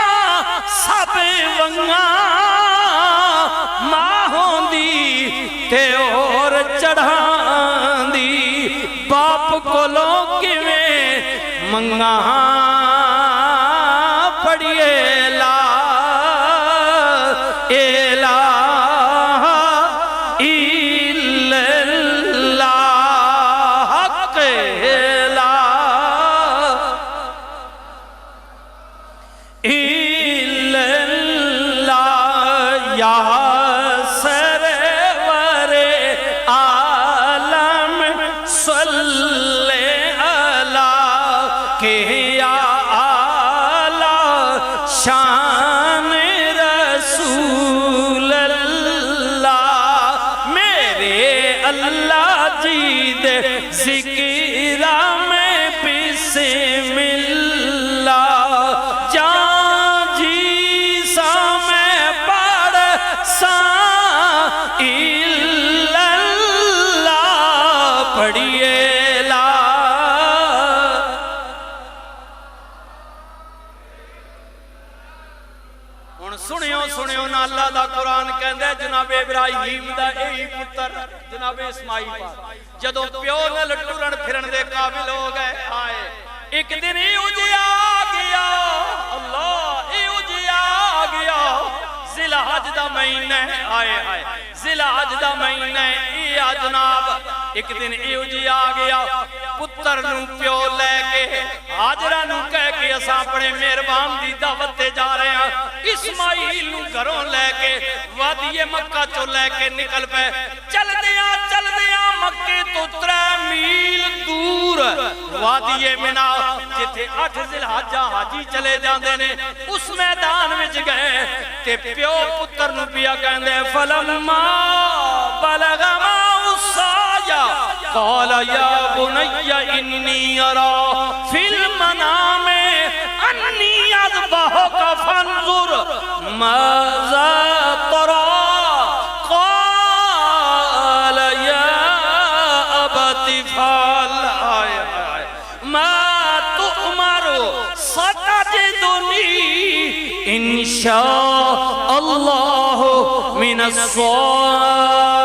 سب ونگاں ماں ہوندی تے اور چڑھان دی باپ کولوں کیویں منگاں پڑھیے لا الہ الا اللہ حق لا الا اللہ یا سرور عالم صلی اللہ کہ یا اعلی شان رسول اللہ میرے اللہ جی دے ذکرہ میں بسم اللہ جان جی سا میں پڑھ سا الا اللہ پڑھیے لا ہن سنیو نا اللہ دا قرآن کہندے جناب ابراہیم دا ایہی پتر جناب اسماعیل پاک جدوں پیو نال ٹرن پھرن دے قابل ہو گئے آئے ایک دن ایو جی آ گیا اللہ ایو جی آ گیا ذی الحج دا مہینہ آئے ذی الحج دا مہینہ اے جناب ایک دن ایو جی آ گیا پتر نو پیو لے کے حاجرہ نو کہہ کے اساں اپنے مہربان دی دعوت تے جا رہے ہیں اسماعیل نو گھروں لے کے وادی مکہ چو لے کے نکل پے چل دیاں مکے تو 3 میل دور وادی منا جتھے 8 ذی الحجہ حاجی چلے جاندے نے اس میدان وچ گئے تے پیو پتر نو پیا کہندے فلما بلغ معه السعی قال یا بنی انی ارا فی المنام انی اذبحک فانظر ماذا ترى قال یا ابت افعل ما تؤمر ستجدنی انشاء اللہ من الصابرین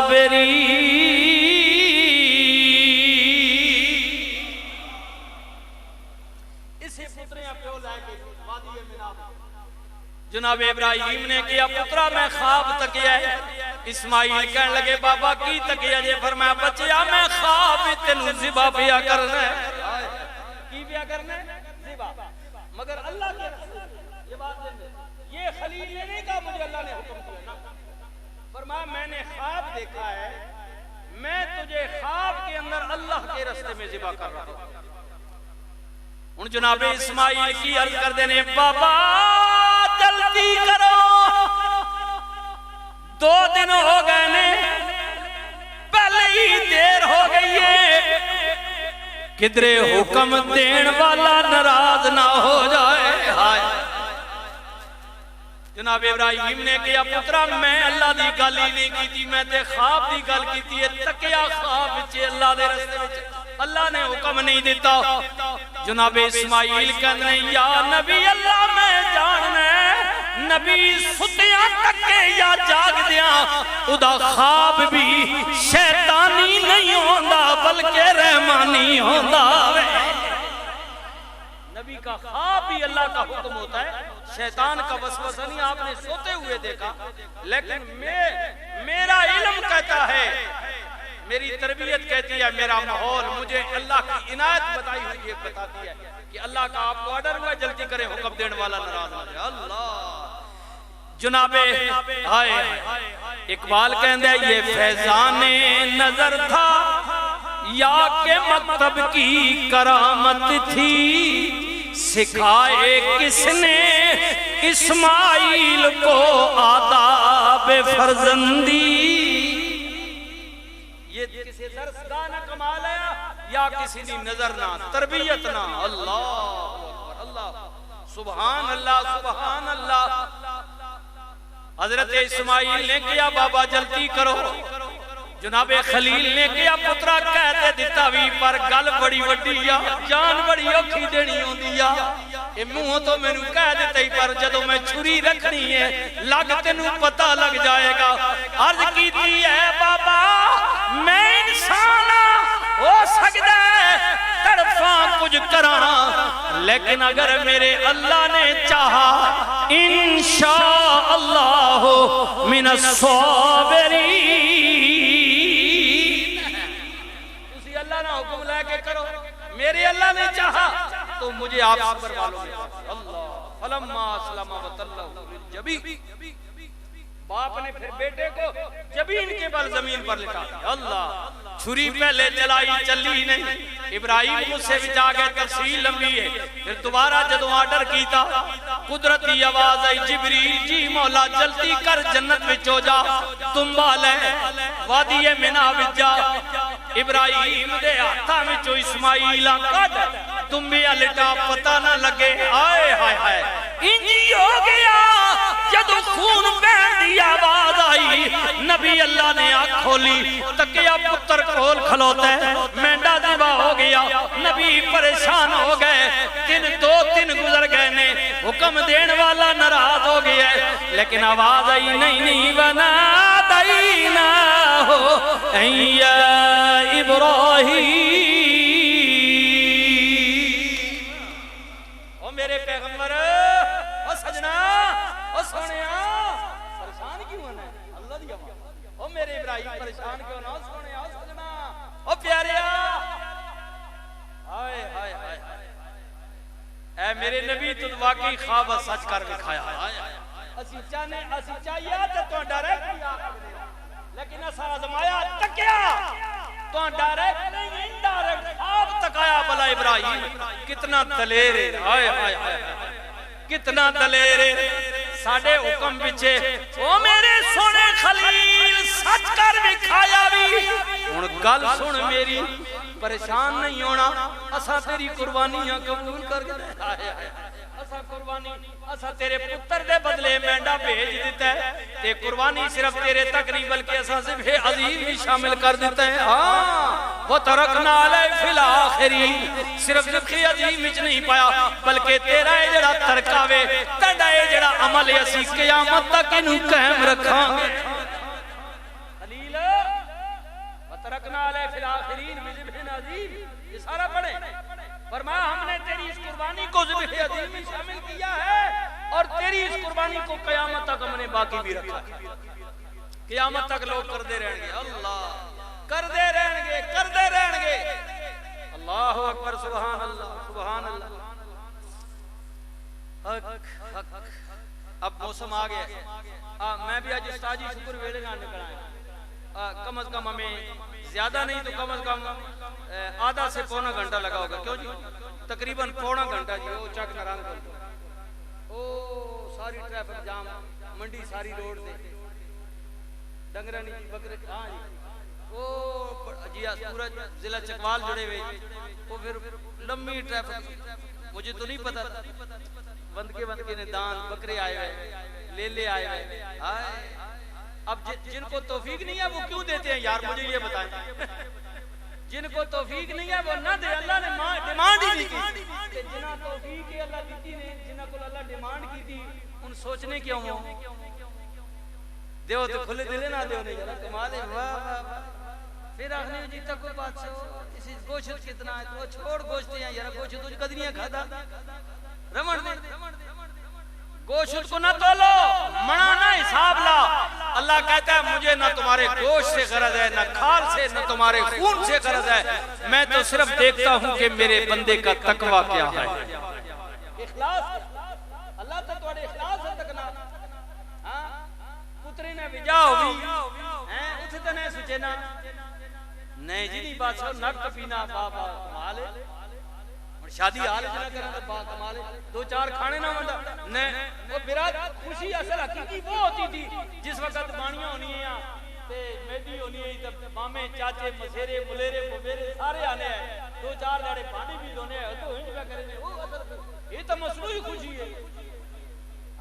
جناب ابراہیم نے کیا پترا میں خواب تکیا ہے اسماعیل کہنے لگے بابا کی تکیا جے فرمایا بچیا میں خواب تینوں ذبح پیا کرنا ہے کی پیا کرنا ہے ذبح مگر اللہ کے رسول یہ بات نہیں یہ خلیل نے نہیں کہا مجھے اللہ نے حکم کیا فرمایا میں نے خواب دیکھا ہے میں تجھے خواب کے اندر اللہ کے راستے میں ذبح کر رہا ہوں ان جناب اسماعیل کی عرض کر دینے بابا جلدی کرو 2 دن ہو گئے نے پہلے ہی دیر ہو گئی ہے کدرے حکم دین والا ناراض نہ ہو جائے ہائے جناب ابراہیم نے کہا پترا میں اللہ دی گل ہی نہیں کی تھی میں تے خواب دی گل کی تھی تکیا خواب وچ اللہ دے راستے وچ اللہ نے حکم نہیں دیتا جناب اسماعیل کہنے یا نبی اللہ میں جاننے نبی ستیاں تکے یا جاگ دیاں ادا خواب بھی شیطانی نہیں ہوندا بلکہ رحمانی ہوندا نبی کا خواب بھی اللہ کا حکم ہوتا ہے، شیطان کا وسوسہ نہیں آپ نے سوتے ہوئے دیکھا، لیکن میرا علم کہتا ہے، میری تربیت کہتی ہے، میرا ماحول مجھے اللہ کی عنایت بتائی ہوئی بتاتی ہے کہ اللہ کا آپ کو آرڈر ہوا جلدی کریں، حکم دینے والا ناراض ہو جائے۔ اللہ جناب اقبال کہندے یہ فیضان نظر تھا یا کہ مکتب کی کرامت تھی، سکھائے کس نے اسماعیل کو آداب فرزندی، یہ کسی درسگاہ نہ کمال ہے یا کسی دی نظر نہ تربیت نہ۔ اللہ اللہ سبحان اللہ سبحان اللہ۔ حضرت اسماعیل نے کیا بابا جلدی کرو، جناب خلیل نے کیا پترا کہتے دیتا بھی، پر گل بڑی وڈی آ، جان بڑی اوکھی دینی ہوندی آ، اے منہ تو میں نو کہہ دیتا ہی، پر جدو میں چھری رکھنی ہے لگ تینو پتہ لگ جائے گا۔ عرض کیتی ہے بابا میں انسان ہو سکتا ہے تڑفاں کچھ کرانا، لیکن اگر میرے اللہ نے چاہا انشاءاللہ من الصابرین، اسی اللہ نے حکم لے کے کرو، میرے اللہ نے چاہا تو مجھے آپ صبر والوں میں اللہ فلما اسلم وتلہ للجبین، باپ نے پھر بیٹے کو جبین کے بل زمین پر لٹا دیا۔ اللہ چھری پہلے چلائی چلی نہیں، ابراہیم مجھ سے بھی جا گئے، تفصیل لمبی ہے، پھر دوبارہ جدو آرڈر کیتا قدرتی آواز آئی جبریل جی مولا جلدی کر جنت وچ ہو جا، تم بالے وادی منہ وچ جا، ابراہیم دے ہاتھاں وچوں اسماعیل کڈ تم بھی لٹا پتہ نہ لگے۔ آئے ہائے ہائے انجی ہو گیا جدو خون بہن دی آواز آئی، نبی اللہ نے آنکھ کھولی، تکیا پتر کھول کھلوتا ہے، مینڈا دیوا ہو گیا، نبی پریشان ہو گئے، دو تین گزر گئے نے، حکم دین والا ناراض ہو گیا ہے، لیکن آواز آئی نہیں بنا دینا ہو ایا ابراہیم، او میرے پیغمبر او سجنا او سونیا پریشان کیوں ہونا ہے؟ اللہ دی آواز، او میرے ابراہیم پریشان کیوں نہ، او سونیا او سجنا او پیاریا، ہائے ہائے ہائے اے میرے نبی تو واقعی خواب سچ کر دکھایا، اسی چاہنے اسی چاہیے تو ڈائریکٹ لیکن اسا آزمایا تکیا تو ڈائریکٹ نہیں انڈائریکٹ خواب تکایا بلا ابراہیم کتنا دلیر ہے، ہائے ہائے ہائے کتنا دلیر ہے، ساڑھے حکم بچے او میرے سونے خلیل سچ کر دکھایا بھی، ان گل سن میری پریشان نہیں ہونا، اسا تیری قربانیاں قبول کر گئے، اسا قربانی اسا تیرے پتر دے بدلے مینڈا بھیج دیتا ہے، تے قربانی صرف تیرے تک نہیں بلکہ اسا ذبح عظیم بھی شامل کر دیتا ہے۔ ہاں وَتَرَكْنَا عَلَيْهِ فِي الْآخِرِينَ، صرف ذبح عظیم وچ نہیں پایا بلکہ تیرا اے جڑا ترکاوے تڈا اے جڑا عمل ہے اسی قیامت تک انہوں قائم رکھاں گے۔ خلیل وَتَرَكْنَا عَلَيْهِ فِي الْآخِرِينَ بِذِبْحٍ عَظِيمٍ، یہ سارا پڑھے، فرمایا ہم نے تیری اس قربانی کو ذبح عظیم میں شامل کیا ہے اور تیری اس قربانی کو قیامت تک ہم نے باقی بھی رکھا، قیامت تک لوگ کردے رہیں گے، اللہ کردے رہیں گے کردے رہیں گے، اللہ اکبر سبحان اللہ سبحان اللہ۔ حق حق اب موسم آ گیا، میں بھی آج استاجی شکر ویلے گا نکل آئے، کم از کم ہمیں زیادہ نہیں تو کم از کم آدھا سے پونا گھنٹہ لگا ہوگا، کیوں جی تقریباً پونا گھنٹہ جی، وہ چک نران کر او ساری ٹریفک جام، منڈی ساری روڈ دے ڈنگرانی بکرے، ہاں جی او جی پورا ضلع چکوال جڑے ہوئے، وہ پھر لمبی ٹریفک، مجھے تو نہیں پتا تھا، بندکے نے دان بکرے آئے ہوئے لے لے آئے ہوئے، اب جن کو توفیق نہیں ہے وہ کیوں دیتے ہیں یار مجھے یہ بتائیں، جن کو توفیق نہیں ہے وہ نہ دے، اللہ نے ڈیمانڈ ہی نہیں کی، جنہ توفیق ہے اللہ دیتی نے، جنہ کو اللہ ڈیمانڈ کی تھی ان سوچنے کیوں ہو، دیو تو کھلے دلے نہ دیو نہیں، کمال ہے، واہ واہ واہ پھر آخنے جی تک کوئی بادشاہ اسی گوشت کتنا ہے تو چھوڑ گوشتے ہیں یار گوشت تجھ قدریاں کھادا رمن دے گوشت کو نہ تولو منانا حساب لا اللہ کہتا ہے مجھے نہ تمہارے گوشت سے غرض ہے نہ کھال سے نہ تمہارے خون سے غرض ہے میں تو صرف دیکھتا ہوں کہ میرے بندے کا تقوی کیا ہے اخلاص اللہ تو تمہارے اخلاص ہے تکنا پتری نے وجا ہوئی اتھے تو نہیں سوچے نا نہیں جی نہیں بادشاہ نک پینا بابا کمال ہے شادی حال جنا کرنا با کمال ہے دو چار کھانے نہ منڈا نہیں وہ برات خوشی اصل حقیقی وہ ہوتی تھی جس وقت بانیاں ہونی ہیں تے میڈی ہونی ہے تب مامے چاچے مسیرے ملیرے ببیرے سارے آنے ہیں دو چار لڑے پانی بھی دونے ہیں تو ہنج پہ کرنے وہ اصل یہ تو مصنوعی خوشی ہے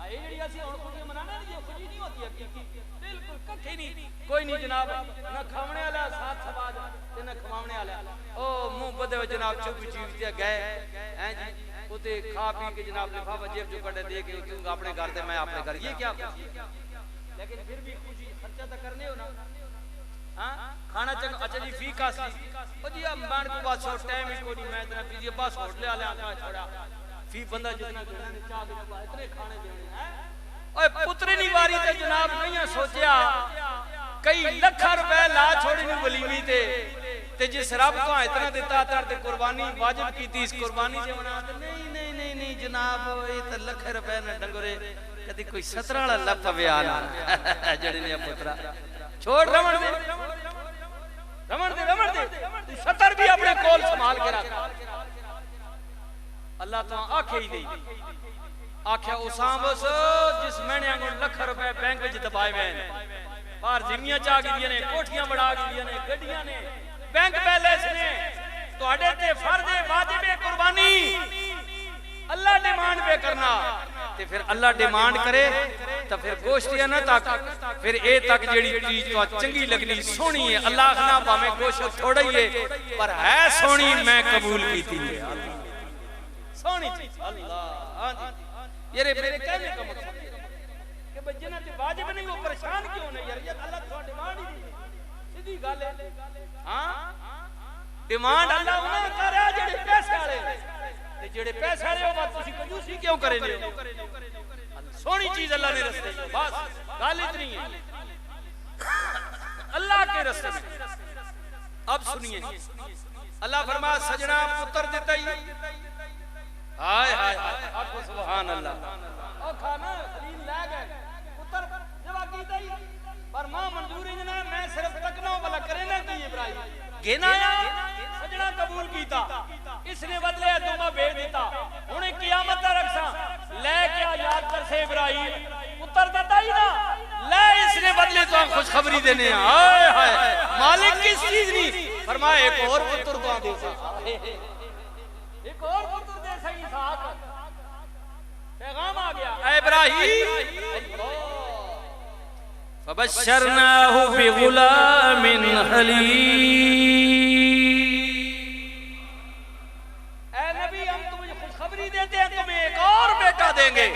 یہ جڑی اسی ہن خوشی منانا نہیں یہ خوشی نہیں ہوتی حقیقی بالکل ککھی نہیں کوئی نہیں جناب نہ کھاونے والا ساتھ سواد تے نہ کھواونے والا او منہ بدے جناب چپ چیز تے گئے ہیں جی اوتے کھا پی کے جناب لفافہ جیب جو کڈے دے کے اپنے گھر دے میں اپنے گھر یہ کیا خوشی لیکن پھر بھی خوشی خرچہ تو کرنے ہو نا ہاں کھانا چنگا اچھا جی فی کا سی او جی اب بان کو بات سو ٹائم ہی کوئی نہیں میں اتنا پیجیے بس ہوٹل والے آتا چھوڑا فی بندہ جتنا دینا نے چاہ دے اتنے کھانے دینے ہیں اوے پتری نہیں واری تے جناب نہیں سوچیا کئی لکھا روپے لا چھوڑی نہیں ولیمی تے جس رب کو اتنا دیتا تھا تے قربانی واجب کی تھی اس قربانی سے منا نہیں جناب یہ تے لکھ روپے نے ڈنگورے کدی کوئی 17 والا لپ بیان جڑے نے پترا چھوڑ رمن دے 70 بھی اپنے کول سنبھال کے رکھ اللہ تو آنکھیں ہی نہیں آنکھیں اسام بس جس میں نے انگوں لکھ روپے بینک وچ دبائے ہوئے ہیں باہر زمینیاں چاہ گئی نے کوٹھیاں بڑھا گئی نے گڈیاں نے بینک بیلنس نے تواڈے تے فرض واجب قربانی اللہ ڈیمانڈ پہ کرنا تے پھر اللہ ڈیمانڈ کرے تو پھر گوشتیاں نہ تک پھر اے تک جیڑی چیز تو چنگی لگنی سونی ہے اللہ خنا باویں گوشت تھوڑا ہی ہے پر ہے سونی میں قبول کیتی ہے سونی چیز اللہ ہاں جی یہ میرے کہنے کا مقصد ہے کہ بھئی جنہ تے واجب نہیں وہ پریشان کیوں نہیں یار یہ اللہ تو ڈیمانڈ ہی نہیں سیدھی گل ہے ہاں ڈیمانڈ اللہ انہاں کر رہا جڑے پیسے والے تے جڑے پیسے والے ہو بات تسی کنجوسی کیوں کرے نے سونی چیز اللہ نے رستے بس گل اتنی ہے اللہ کے رستے میں اب سنیے اللہ فرمایا سجنا پتر دیتا ہی ہائے ہائے آپ کو سبحان اللہ او کھانا خلیل لے گئے پتر جب عقیدہ ہی پر ماں منظور ہی نہ میں صرف تکنا بلا کرے نہ کی ابراہیم گینا یا سجنا قبول کیتا اس نے بدلے دوما بھیج دیتا انہیں قیامت دا رکھسا لے کیا یاد کر سے ابراہیم پتر دیتا ہی نا لے اس نے بدلے تو خوش خبری دینے ہائے ہائے مالک کس چیز نہیں فرمایا ایک اور پتر تو دے سا ایک اور پتر دے سا اسحاق پیغام آ گیا اے ابراہیم فبشرناه بغلام حلیم اے نبی ہم تمہیں خوشخبری دیتے ہیں تمہیں ایک اور بیٹا دیں گے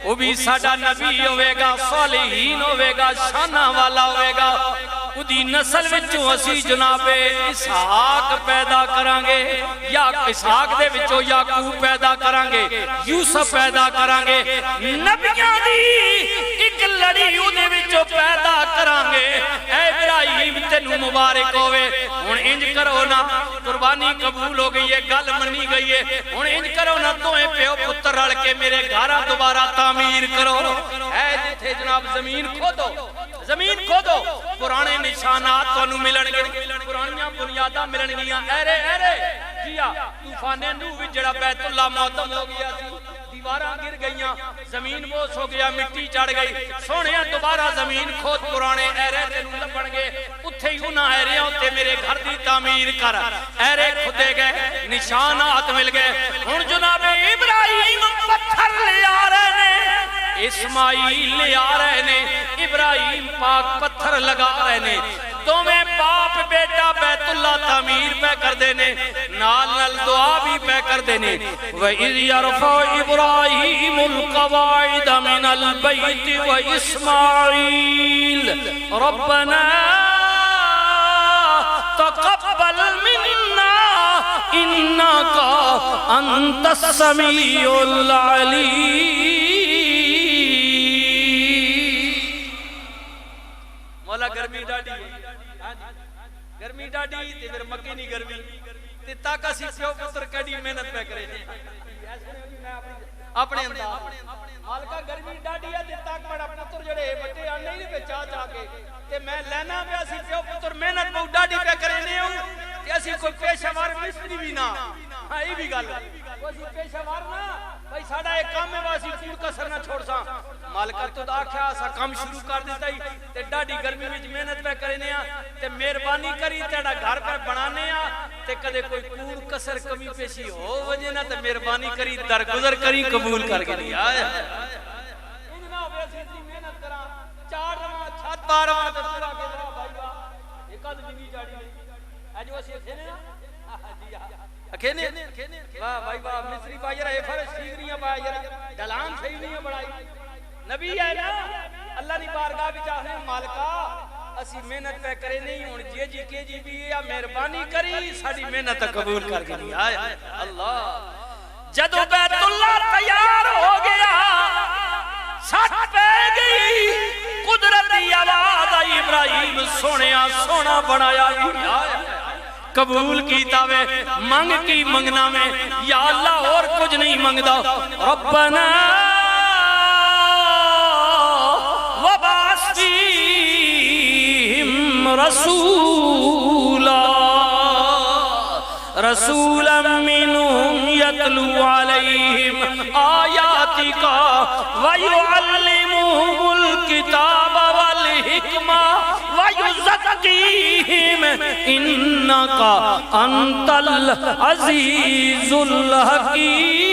وہ بھی ساڈا نبی ہوئے گا صالحین ہوئے گا شانہ والا ہوئے گا ادھی نسل وچوں اسی جناب اسحاق پیدا کرانگے یا اسحاق دے وچوں یعقوب پیدا کرانگے یوسف پیدا کرانگے نبیاں دی ایک لڑی ادھے وچوں پیدا کرانگے اے ابراہیم تینو مبارک ہوئے ہن انج کرو نا قربانی قبول ہو گئی ہے گل منی گئی ہے ہن انج کرو نا تویں پیو پتر رل کے میرے گھر دوبارہ تعمیر کرو اے جتھے جناب زمین کھودو پرانے نشانات تو انہوں ملن گے پرانیاں بنیادہ ملن گیا ایرے جیا توفانے نو بھی جڑا بیت اللہ معتم ہو گیا تھی دیواراں گر گئیاں زمین بوس ہو گیا مٹی چڑھ گئی سونیاں دوبارہ زمین کھود پرانے ایرے تینوں لبن گے اتھے ہی انہاں ایریاں ہوتے میرے گھر دی تعمیر کر ایرے کھدے گئے نشانات مل گئے ہن جناب ابراہیم پتھر لے آ رہے نے اسماعیل لے آ رہے نے ابراہیم پاک پتھر لگا رہے نے تو میں باپ بیٹا بیت اللہ تعمیر پہ کر دینے نال نال دعا بھی پہ کر دینے وَإِذْ يَرْفَعُ إِبْرَاهِيمُ الْقَوَاعِدَ مِنَ الْبَيْتِ وَإِسْمَاعِيلُ رَبَّنَا تقبل منا انک انت السمیع العلیم۔ مولا گرمی ڈاڈی گرمی ڈاڈی تے پھر مکے نہیں گرمی تے تاک اسی پیو پتر کڑی محنت پہ کرے اپنے انداز مالکہ گرمی ڈاڈی ہے تے تاک بڑا پتر جڑے بٹے آنے ہی پہ چاہ چاہ کے تے میں لینا پہ اسی پیو پتر محنت پہ ڈاڈی پہ کرے نہیں ہوں تے اسی کوئی پیشہ وار مستری بھی نہ ہاں یہ بھی گل کوئی پیشہ وار نہ بھائی ساڑھا ایک کام میں واسی کوڑ کسر نہ چھوڑ سا مالکہ تو دا کیا سا کام شروع کر دیتا ہی تے ڈاڈی گرمی میں محنت پہ کرنے آ تے مہربانی کری تیڑا گھر پر بنانے آ تے کدے کوئی کوڑ کسر کمی پیشی ہو وجہ نہ تے مہربانی کری درگزر کری قبول کر کے لیا انہاں ویسے اتنی محنت کرا 4 رواں چھت 12 رواں تے پورا کے بھائی با ایک آدھ بھی جاڑی اج وہ سی کھنے نا اکھینے واہ بھائی واہ مصری بھائی اے فرش سیگریاں بھائی ڈلان صحیح نہیں بڑائی نبی ہے نا اللہ دی بارگاہ وچ آکھنے مالکا اسی محنت پہ کرے نہیں ہن جی کے جی بھی یا مہربانی کری ساڈی محنت قبول کر کے نہیں آئے اللہ جدو بیت اللہ تیار ہو گیا سٹ پہ گئی قدرتی آواز آئی ابراہیم سونیا سونا بنایا قبول کیتا وے منگ کی منگنا میں یا اللہ اور کچھ نہیں منگدا ربنا وبعث فیہم رسولا منہم یتلو علیہم آیاتک ویعلمہم الکتاب والحکمہ وَيُزَكِّيهِمْ إِنَّكَ أَنْتَ الْعَزِيزُ الْحَكِيمُ۔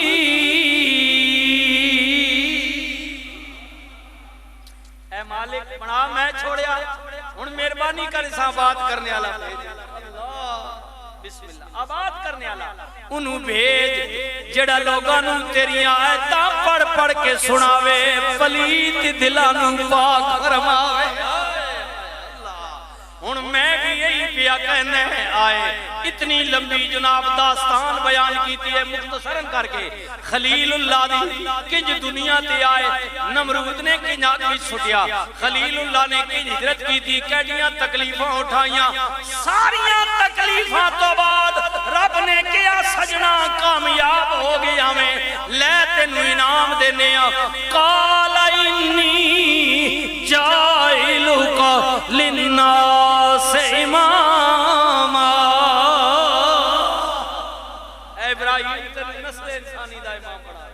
اے مالک بنا میں چھوڑیا ان مہربانی کر اسا بات کرنے والا بسم اللہ آباد کرنے والا انہوں بھیج جڑا لوگاں نوں تیریاں آیتاں پڑھ پڑھ کے سناوے پلیت دلاں نوں پاک فرماوے ہن میں بھی یہی پیا کہنے آئے اتنی لمبی جناب داستان بیان کیتی ہے مختصراً کر کے خلیل اللہ دی کنج دنیا تے آئے نمرود نے کنج آدمی چھٹیا خلیل اللہ نے کنج ہجرت کی تھی کیڑیاں تکلیفاں اٹھائیاں ساریاں تکلیفاں تو بعد رب نے کیا سجنا کامیاب ہو گیا میں لے تینو انعام دینے قال انی جائلک للناس اماما اے ابراہیم تیرے نسل انسانی دا امام بڑھا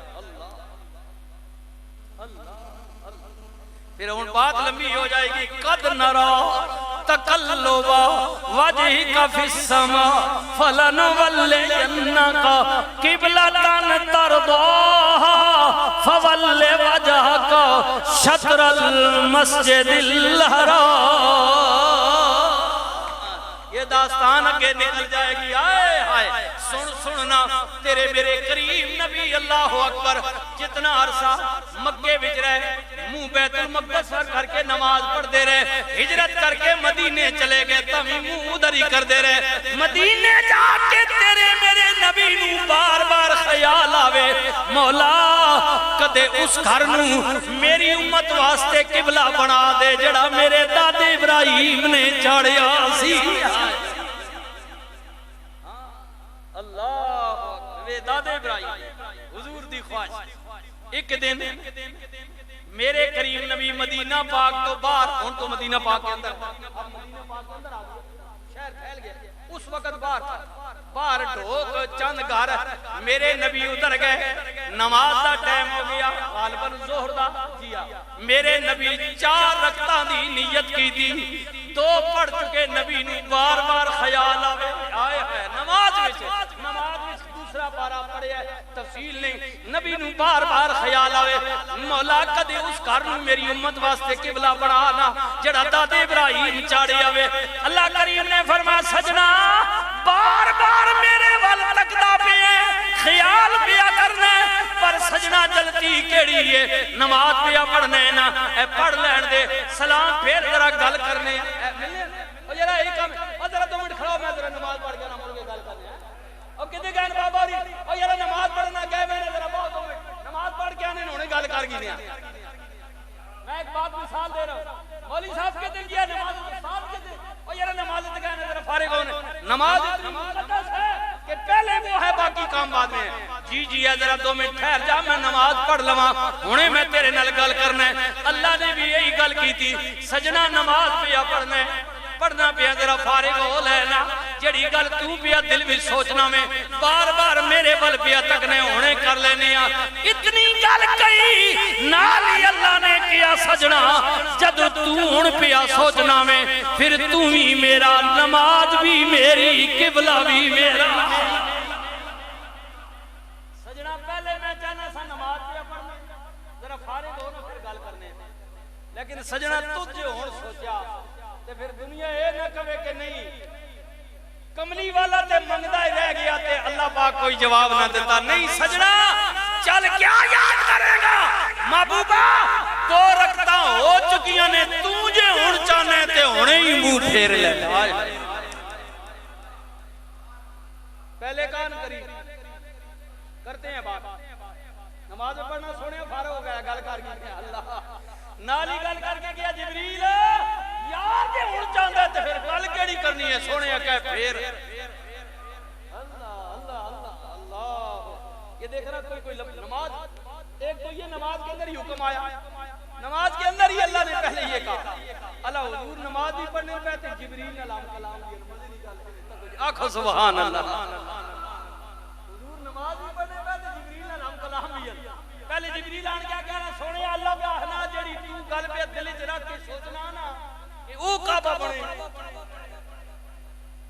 اللہ پھر ان بات لمبی ہو جائے گی قد نرا تقلب وجهك في السماء فلنولينك قبلة ترضاها فول وجهك شطر المسجد الحرام یہ داستان اگے نکل جائے گی آئے ہائے سننا تیرے میرے کریم نبی اللہ اکبر جتنا عرصہ مکے وچ رہے منہ بیت المقدس کر کے نماز پڑھ دے رہے ہجرت کر کے مدینے چلے گئے تمہیں منہ ادھر ہی کر دے رہے مدینے جا کے تیرے میرے نبی نو بار بار خیال آوے مولا کدے اس گھر نو میری امت واسطے قبلہ بنا دے جڑا میرے دادے ابراہیم نے چاڑیا سی اللہ دادے ابراہیم حضور دی خواہش ایک دن میرے کریم نبی مدینہ پاک تو باہر ان تو مدینہ پاک کے اندر شہر پھیل گیا اس وقت باہر ڈھوک چند گھر میرے نبی ادھر گئے نماز دا ٹائم ہو گیا غالباً ظہر دا کیا میرے نبی 4 رکعتاں دی نیت کی تھی 2 پڑھ چکے نبی نو بار بار خیال آئے ہے نماز وچ دوسرا پارا پڑھے ہے تفصیل نہیں نبی نو بار بار خیال آوے مولا کدے اس گھر نو میری امت واسطے قبلہ بنانا جڑا دادے ابراہیم چاڑے آوے اللہ کریم نے فرمایا سجنا بار بار میرے وال تکدا پہ خیال پیا کرنا پر سجنا جلتی کیڑی ہے نماز پیا پڑھنے نا اے پڑھ لین دے سلام پھر ذرا گل کرنے او ذرا ایک کام ذرا 2 منٹ کھڑا میں ایک بات مثال دے رہا ہوں، مولوی صاحب کے دل گیا نماز استاد کے دل، اور یار نماز اتگاہ نظر فارغ ہونے، نماز اتنی مقدس ہے کہ پہلے وہ ہے باقی کام بعد میں ہے۔ جی ہے ذرا 2 منٹ ٹھہر جا، میں نماز پڑھ لواں، ہونے میں تیرے نال گل کرنا ہے۔ اللہ نے بھی یہی گل کی تھی، سجنا نماز پیا پڑھنا پیا ذرا فارغ ہو لینا، جڑی گل تو پیا دل بھی سوچنا میں بار بار میرے بل پیا تکنے ہونے کر لینے آ، اتنی گل کئی نالی اللہ نے کیا سجنا، جد تو ہون پیا سوچنا میں پھر تو ہی میرا، نماز بھی میری، قبلہ بھی میرا۔ سجنا پہلے میں چاہنا سا نماز پیا پڑھنے ذرا فارغ ہونا پھر گل کرنے، لیکن سجنا تجھے ہون سوچا تے پھر دنیا اے نہ کہے کہ نہیں کملی والا تے منگدا ہی رہ گیا تے اللہ پاک کوئی جواب نہ دیتا۔ نہیں سجنا چل کیا یاد کرے گا، محبوبہ 2 رکعتاں ہو چکیاں نے، تو جے ہن چاہنے تے ہونے ہی منہ پھیر لے۔ پہلے کان قریب کرتے ہیں بات، نماز پڑھنا سونے فارغ ہو گیا، گل کر گیا اللہ نالی گل کر کے گیا جبریل یار جے ہن چاہندا تے پھر گل کیڑی کرنی ہے، سونے کہے پھر اللہ اللہ اللہ اللہ۔ یہ دیکھ رہا کوئی نماز، ایک تو یہ نماز کے اندر ہی حکم آیا، نماز کے اندر ہی اللہ نے پہلے یہ کہا، اللہ حضور نماز بھی پڑھنے پہ تے جبریل نے کلام دیا، آنکھو سبحان اللہ، حضور نماز بھی پڑھنے پہ تے جبریل نے کلام دیا۔ پہلے جبریل آن کیا کہنا، سونے اللہ کا احنا جڑی تو گل پہ دل وچ رکھ کے سوچنا نا کہ او کعبہ بنے،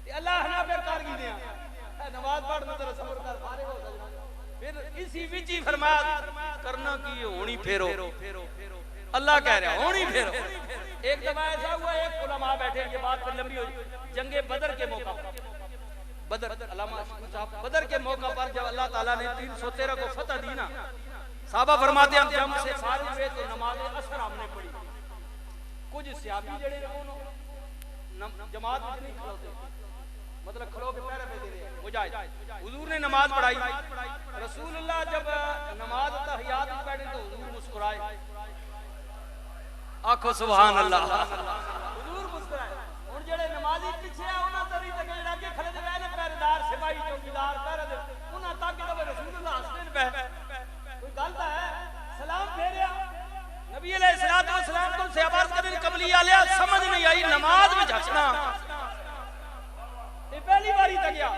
تے اللہ احنا پہ کر گئی دیا نماز پڑھنا تے صبر کر فارغ ہو سکنا، پھر اسی وچ ہی فرمایا کرنا کی ہونی پھیرو، اللہ کہہ رہا ہونی پھیرو۔ ایک دفعہ ایسا ہوا، ایک علماء بیٹھے، یہ بات پھر لمبی ہوئی، جنگ بدر کے موقع پر، علامہ صاحب بدر کے موقع پر جب اللہ تعالیٰ نے 313 کو فتح دی نا، صحابہ فرماتے ہیں ہم جنگ سے فارغ ہوئے تو نماز عصر ہم نے پڑھی، کچھ صحابی جڑے جماعت میں نہیں کھلوتے، مطلب کھلو کے پہرے پہ دے رہے مجاہد، حضور نے نماز پڑھائی، رسول اللہ جب نماز تحیات میں بیٹھے تو حضور مسکرائے، آنکھو سبحان اللہ، حضور مسکرائے، اور جڑے نمازی پیچھے ہیں انہاں تری تک لگے کھڑے دے وینے پہرےدار سپاہی چوکیدار پہرے دے انہاں تک کہ رسول اللہ ہنستے پہ کوئی غلط ہے، سلام پھیریا نبی علیہ السلام کو سے عبارت کرنے قبلی علیہ سمجھ نہیں آئی نماز میں ہنسنا، یہ پہلی باری تک گیا۔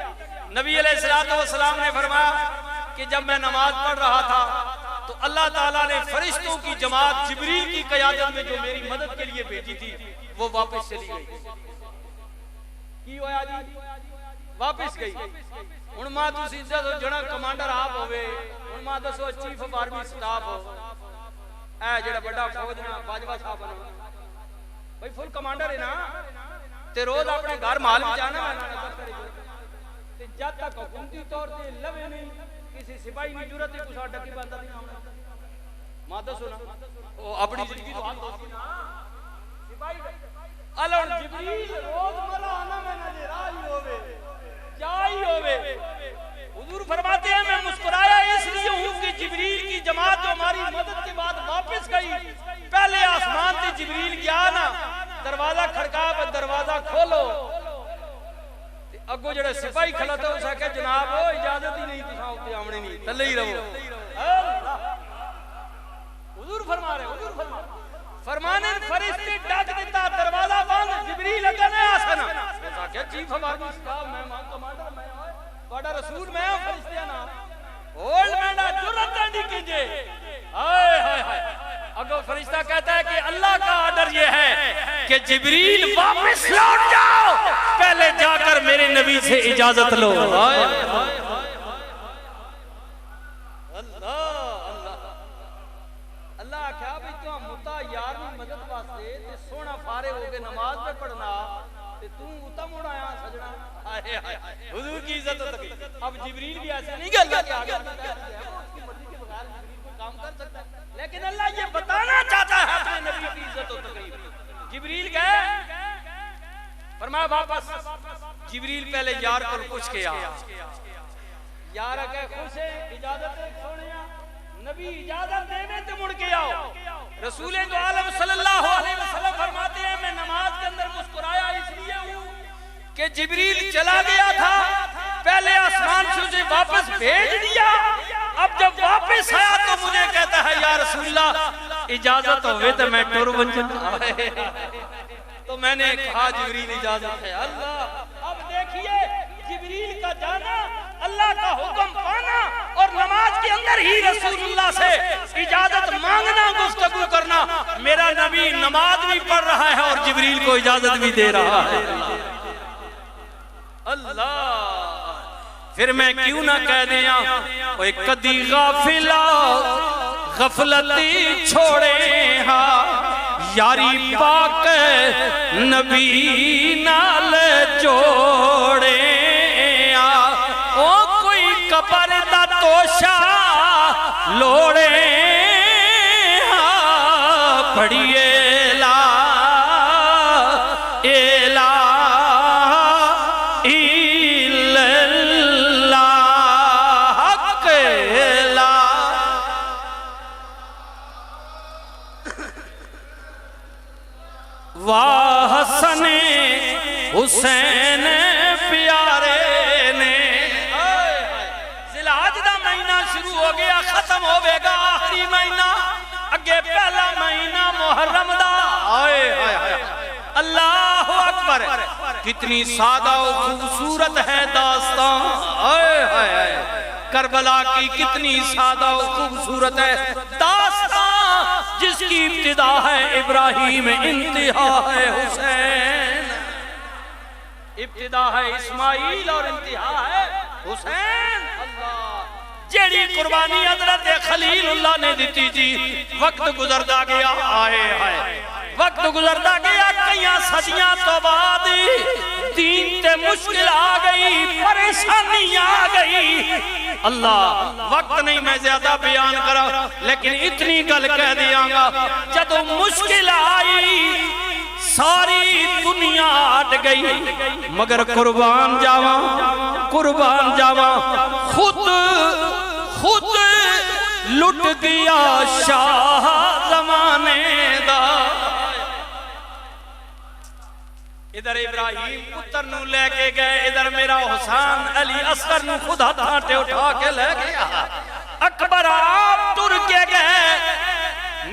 نبی علیہ السلام نے فرمایا کہ جب میں نماز پڑھ رہا تھا تو اللہ تعالیٰ نے فرشتوں کی جماعت جبریل کی قیادت میں جو میری مدد کے لیے بھیجی تھی وہ واپس چلی گئی، کی ہویا جی واپس گئی۔ ان ماں تسی دسو جڑا کمانڈر آپ ہوئے، ان ماں دسو چیف آف آرمی سٹاف اے جڑا بڑا فوج نا باجوہ صاحب نا بھائی فل کمانڈر ہے نا، تے روز اپنے گھر مال میں جانا تے جب تک حکومتی طور تے لوے نہیں کسی سپاہی نہیں ضرورت ہے کچھ ڈکی بندہ نہیں آنا، ماں دسو نا وہ اپنی زندگی تو حال دوستی نا سپاہی اللہ جبریل روز ملا آنا میں نظر آئی ہوئے جائی ہوئے، حضور فرماتے ہیں میں مسکرایا اس لیے ہوں کہ جبریل کی جماعت جو ہماری مدد کے بعد واپس گئی، پہلے آسمان تے جبریل گیا نا دروازہ کھڑکا پہ دروازہ کھولو، اگو جڑے سپاہی کھلا تھا اسا کہ جناب ہو اجازت ہی نہیں تساں اوتے آونے نہیں تھلے ہی رہو، حضور فرما رہے فرمانے فرشتے ڈاک دیتا دروازہ بند، جبریل اگا نہیں آسنا اسا کہ چیف ہماری صاحب میں مان کمانڈر میں بڑا رسول میں ہوں فرشتیاں نا ہولڈ مینڈا جرت نہیں کیجئے، ہائے ہائے ہائے اگو فرشتہ کہتا ہے کہ اللہ کا آرڈر یہ ہے کہ جبریل واپس لوٹ جاؤ، پہلے جا کر میرے نبی سے اجازت لو، اللہ کیا بھی تو متا یار میں مدد واسطے تے سونا فارغ ہو کے نماز پہ پڑھنا تے تو اتا موڑ آیا سجنا، حضور کی عزت تک اب جبریل بھی ایسے نہیں کہ اللہ کے آگے کام کر سکتا ہے، لیکن اللہ یہ بتانا چاہتا ہے اپنے نبی کی عزت و تقریب۔ جبریل گئے فرمایا واپس، جبریل پہلے یار کو پوچھ کے آیا، یار کہ خوش ہے اجازت ہے سونیا نبی اجازت دینے تے مڑ کے آؤ، رسول دو عالم صلی اللہ علیہ وسلم فرماتے ہیں میں نماز کے اندر مسکرایا اس لیے ہوں کہ جبریل چلا گیا تھا، پہلے آسمان سے اسے واپس بھیج دیا، اب جب واپس آیا تو مجھے کہتا ہے یا رسول اللہ اجازت ہوئے تو میں ٹور بن جاؤں۔ تو میں نے کہا جبریل اجازت ہے اللہ۔ اب دیکھیے جبریل کا جانا، اللہ کا حکم پانا، اور نماز کے اندر ہی رسول اللہ سے اجازت مانگنا، گفتگو کرنا۔ میرا نبی نماز بھی پڑھ رہا ہے اور جبریل کو اجازت بھی دے رہا ہے۔ اللہ، پھر میں کیوں نہ کہہ دیا اوے کدی غافلہ غفلتی چھوڑے ہاں، یاری پاک نبی نال جوڑے ہاں، او کوئی قبر دا توشہ لوڑے ہاں، پڑھیے لا حسن حسین پیارے نے۔ ذوالحج دا مہینہ شروع ہو گیا، ختم ہوے گا آخری مہینہ، اگے پہلا مہینہ محرم دا۔ اللہ اکبر، کتنی سادہ و خوبصورت ہے داستان، کربلا کی کتنی سادہ و خوبصورت ہے داستان، جس کی ابتدا ہے ابراہیم، انتہا ہے حسین، ابتدا ہے اسماعیل اور انتہا ہے حسین۔ جیڑی قربانی حضرت خلیل اللہ نے دیتی جی، وقت گزردا گیا، وقت گزردا گیا، کئیاں صدیاں تو بعد دین تے مشکل آ گئی، پریشانی آ گئی۔ اللہ، وقت نہیں میں زیادہ بیان کرا، لیکن اتنی گل کہہ دیاں گا، جب مشکل آئی ساری دنیا ہٹ گئی، مگر قربان جاواں خود لٹ گیا شاہ زمانے دا۔ ادھر ابراہیم پتر نو لے کے گئے، ادھر میرا حسین علی اصغر نو خود ہاتھے اٹھا کے لے گیا، اکبر آپ ٹر کے گئے،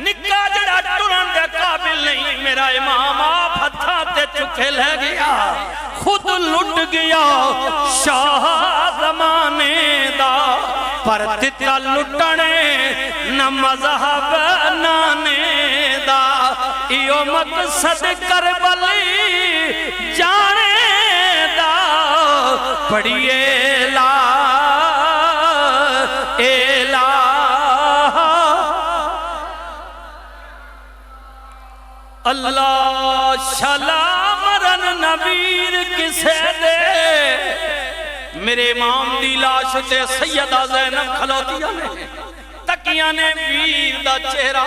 نکا جڑا ٹرن دے قابل نہیں، میرا امام آپ ہاتھے چکے لے گیا، خود لٹ گیا شاہ زمانے دا۔ پر تتا لٹنے نہ مذہب نانے دا، ایو مقصد کربلی جانے دا، پڑھیے لا الہ اللہ شلا مرن نبیر کسے دے۔ میرے امام دی لاش تے سیدہ زینب کھلوتیاں نے، تکیاں نے ویر دا چہرہ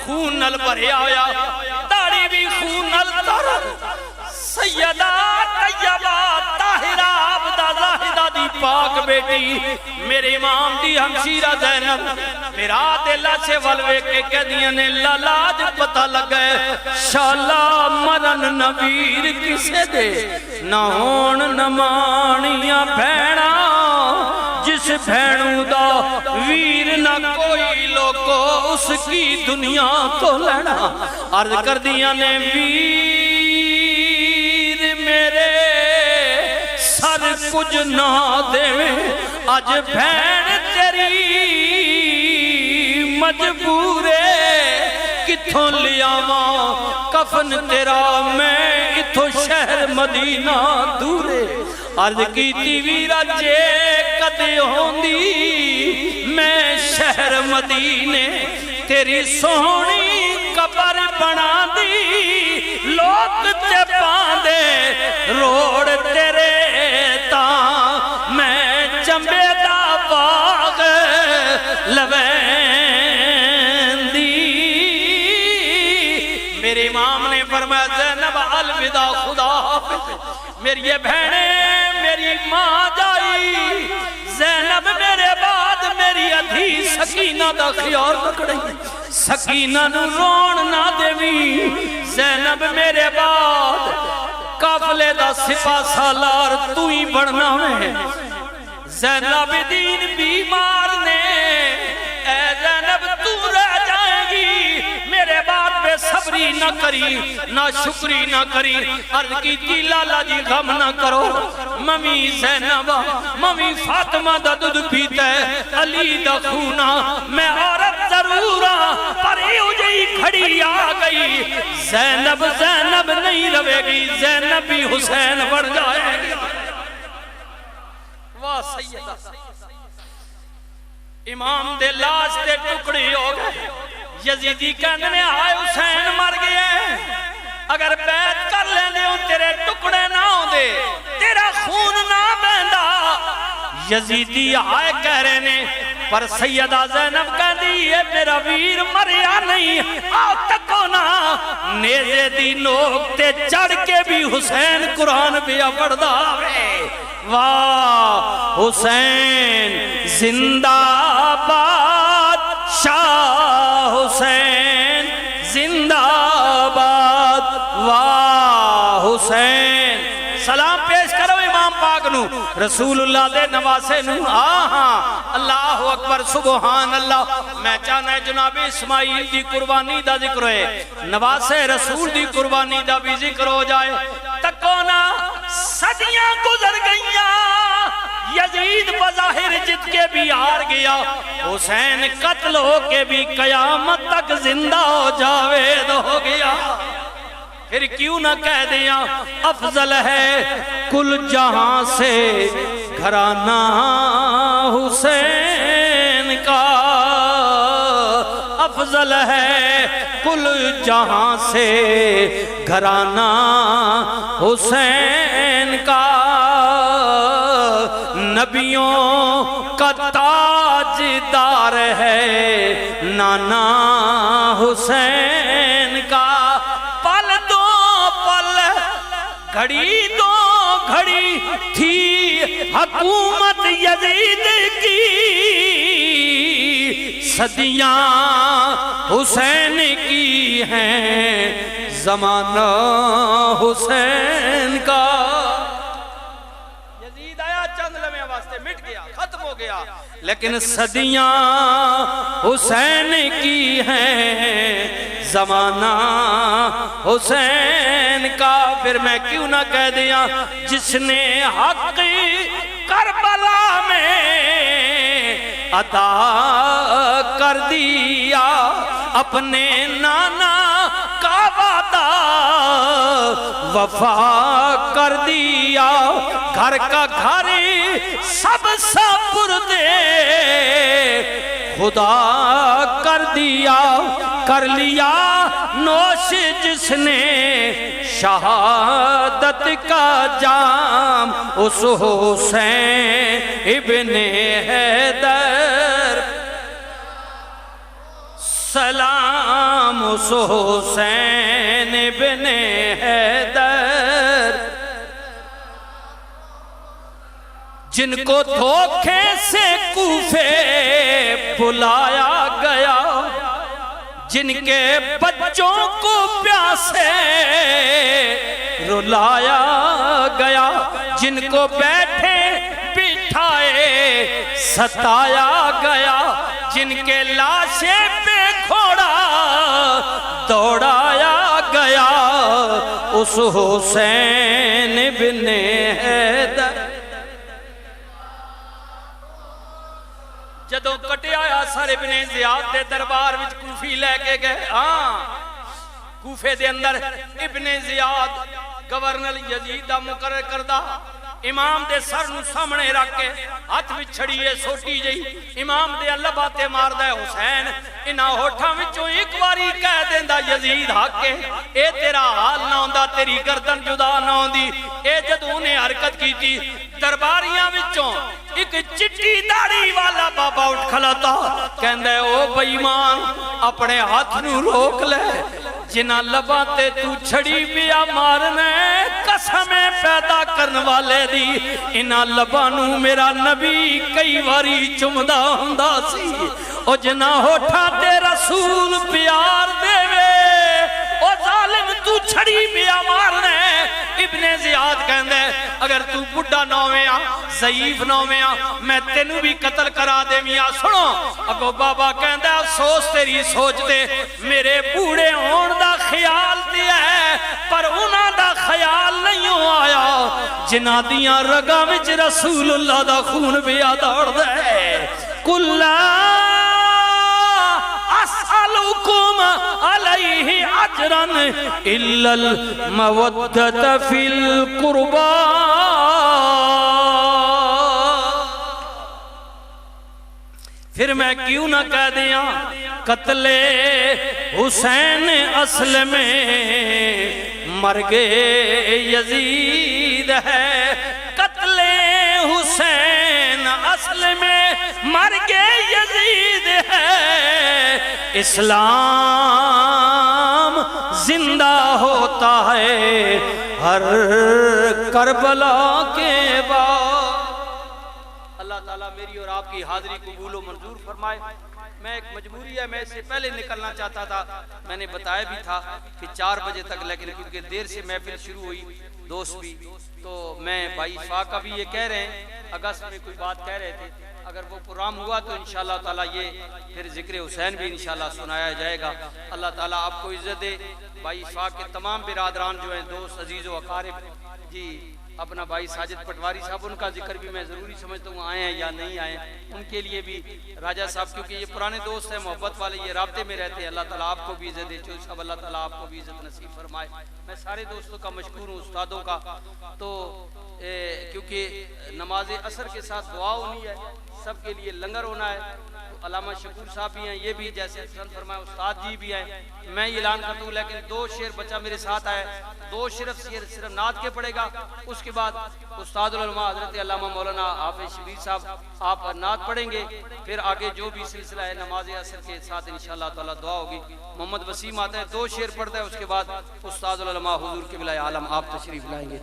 خون نل بھریا ہویا، داڑھی بھی خون نل تر، سیدہ طیبہ طاہرہ عابدہ زاہدہ دی پاک بیٹی میرے امام دی ہمشیرہ زینب میرا دل سے ولوے کے کہہ دیا نے لالاج پتہ لگے شالا مرن نبیر کسے دے، نہ ہون نمانیاں بھیڑا جس بھیڑوں دا ویر نہ کوئی لوگو اس کی دنیا تو لینا۔ عرض کر دیا نے ویر میرے سر کچھ نہ دے، آج بھیڑ تیری مجبورے کتھوں لیا ماں کفن تیرا میں اتھو شہر مدینہ دورے۔ عرض کی ویرہ جے کدے ہوندی میں شہر مدینے تیری سونی قبر بنا دی، لوگ تے پاندے روڑ تیرے تاں میں چمبے دا باغ لویندی۔ میرے امام نے فرمایا زینب الوداع خدا حافظ، میری یہ بہنیں میری ماں جائی، زینب میرے بعد میری ادھی سکینہ دا خیال رکھ رہی، سکینہ نو رون نہ دیوی زینب میرے بعد قافلے دا سپاہ سالار تو ہی بڑھنا ہے زین العابدین بیمار نے اے زینب تو رہ جائے گی میرے بعد بے صبری نہ کری نہ شکری نہ کری عرض کی تھی لالا جی غم نہ کرو ممی زینب ممی فاطمہ دا دودھ پیتا ہے علی دا خونا میں عورت ضرورا پر ایو جئی کھڑی آ گئی زینب زینب نہیں روے گی زینب بھی حسین بڑھ جائے گی واہ سیدہ امام دے لاش دے ٹکڑی ہو گئے یزیدی کہنے آئے حسین مر گئے اگر بیعت کر لینے ہوں تیرے ٹکڑے نہ ہوں دے تیرا خون نہ بہندا یزیدی آئے کہہ رہے نے پر سیدہ زینب کہہ دی یہ میرا ویر مریا نہیں آؤ تکو نا نیزے دی نوک تے چڑھ کے بھی حسین قرآن بھی پڑھدا ہے واہ حسین زندہ باد شاہ حسین زندہ باد واہ حسین سلام پیش کرو امام پاک نو رسول اللہ دے نواسے نو آہاں اللہ اکبر سبحان اللہ میں چاہنا ہے جناب اسماعیل دی قربانی دا ذکر ہے نواسے رسول دی قربانی دا بھی ذکر ہو جائے تکونا صدیاں گزر گئیاں یزید بظاہر جت کے بھی ہار گیا حسین قتل ہو کے بھی قیامت تک زندہ ہو جاوید ہو گیا پھر کیوں نہ کہہ دیا افضل ہے کل جہاں سے گھرانہ حسین کا افضل ہے کل جہاں سے گھرانہ حسین کا نبیوں کا تاجدار ہے نانا حسین کا پل دو پل گھڑی دو گھڑی تھی حکومت یزید کی صدیاں حسین کی ہیں زمانہ حسین کا یزید آیا چند لمحے واسطے مٹ گیا ختم ہو گیا لیکن صدیاں حسین کی ہیں زمانہ حسین کا پھر میں کیوں نہ کہہ دیا جس نے حق کربلا میں عطا کر دیا اپنے نانا کا وعدہ وفا کر دیا گھر کا گھر سب سپردے خدا کر دیا کر لیا نوش جس نے شہادت کا جام اس حسین ابن حیدر سلام اس حسین ابن حیدر جن کو دھوکے سے کوفے بلایا گیا جن کے بچوں کو پیاسے رلایا گیا جن کو بیٹھے بٹھائے ستایا گیا جن کے لاشیں پہ گھوڑا دوڑایا گیا اس حسین ابن حیدر جدوں کٹے آیا سر ابن زیاد دے دربار وچ کوفی لے کے گئے کوفے دے اندر ابن زیاد گورنر یزید دا مقرر کردہ امام دے سر نو سامنے رکھ کے ہاتھ وچ چھڑیے سوٹی جئی امام دے اللہ باتے مار دے حسین انہاں ہوٹھاں وچوں ایک باری کہہ دیندا یزید حق کے اے تیرا حال نہ ہوندا تیری گردن جدا نہ ہوندی اے جدوں نے حرکت کی تھی درباریاں وچوں ایک چٹی داڑھی والا بابا اٹھ کھلاتا کہندے او بے ایمان اپنے ہاتھ نو روک لے جنہ لباں تے تو چھڑی پیا مارنے قسم پیدا کرن والے دی انہاں لباں نو میرا نبی کئی واری چمدا ہوندا سی او جنہ ہوٹھاں تے رسول پیار دے وے او ظالم تو چھڑی پیا مارنے ابن زیاد کہندے اگر تو بڑھا نویاں ضعیف نویاں میں تینو بھی قتل کرا دے میاں سنو اگو بابا کہندے افسوس تیری سوچ دے میرے بوڑھے ہون دا خیال دیا ہے پر انہاں دا خیال نہیں آیا جنہ دیاں رگاں وچ رسول اللہ دا خون بھی آدھاڑ دے کُلّا اسألکم علیہ اجرا الا المودۃ فی القربى پھر میں کیوں نہ کہہ دیا قتل حسین اصل میں مرگ یزید ہے قتل حسین اصل میں مرگ یزید ہے اسلام زندہ ہوتا ہے ہر کربلا کے بعد اللہ تعالیٰ میری اور آپ کی حاضری قبول و منظور فرمائے میں ایک مجبوری ہے میں اس سے پہلے نکلنا چاہتا تھا میں نے بتایا بھی تھا کہ 4 بجے تک لیکن کیونکہ دیر سے محفل شروع ہوئی دوست بھی تو میں بھائی شاہ کا بھی یہ کہہ رہے ہیں اگست میں کوئی بات کہہ رہے تھے اگر وہ پروگرام ہوا تو انشاءاللہ تعالیٰ یہ پھر ذکر حسین بھی انشاءاللہ سنایا جائے گا اللہ تعالیٰ آپ کو عزت دے بھائی شاہ کے تمام برادران جو ہیں دوست عزیز و اقارب جی اپنا بھائی ساجد پٹواری صاحب ان کا ذکر بھی میں ضروری سمجھتا ہوں آئے ہیں یا نہیں آئے ان کے لیے بھی راجہ صاحب کیونکہ یہ پرانے دوست ہیں محبت والے یہ رابطے میں رہتے ہیں اللہ تعالیٰ آپ کو بھی عزت دے چوہی صاحب اللہ تعالیٰ آپ کو بھی عزت نصیب فرمائے میں سارے دوستوں کا مشکور ہوں استادوں کا تو کیونکہ نماز عصر کے ساتھ دعا ہونی ہے سب کے لیے لنگر ہونا ہے علامہ شکور صاحب بھی ہیں یہ بھی جیسے حسن فرمائے استاد جی بھی ہیں میں اعلان کرتا ہوں لیکن 2 شعر بچہ میرے ساتھ آئے 2 صرف نعت کے پڑھے گا اس کے بعد استاد العلماء حضرت علامہ مولانا حافظ شبیر صاحب آپ نعت پڑھیں گے پھر آگے جو بھی سلسلہ ہے نماز عصر کے ساتھ انشاءاللہ تعالیٰ دعا ہوگی محمد وسیم آتے ہیں 2 شعر پڑھتا ہے اس کے بعد استاد العلماء حضور قبلہ عالم آپ تشریف لائیں گے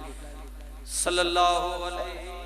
صلی اللہ علیہ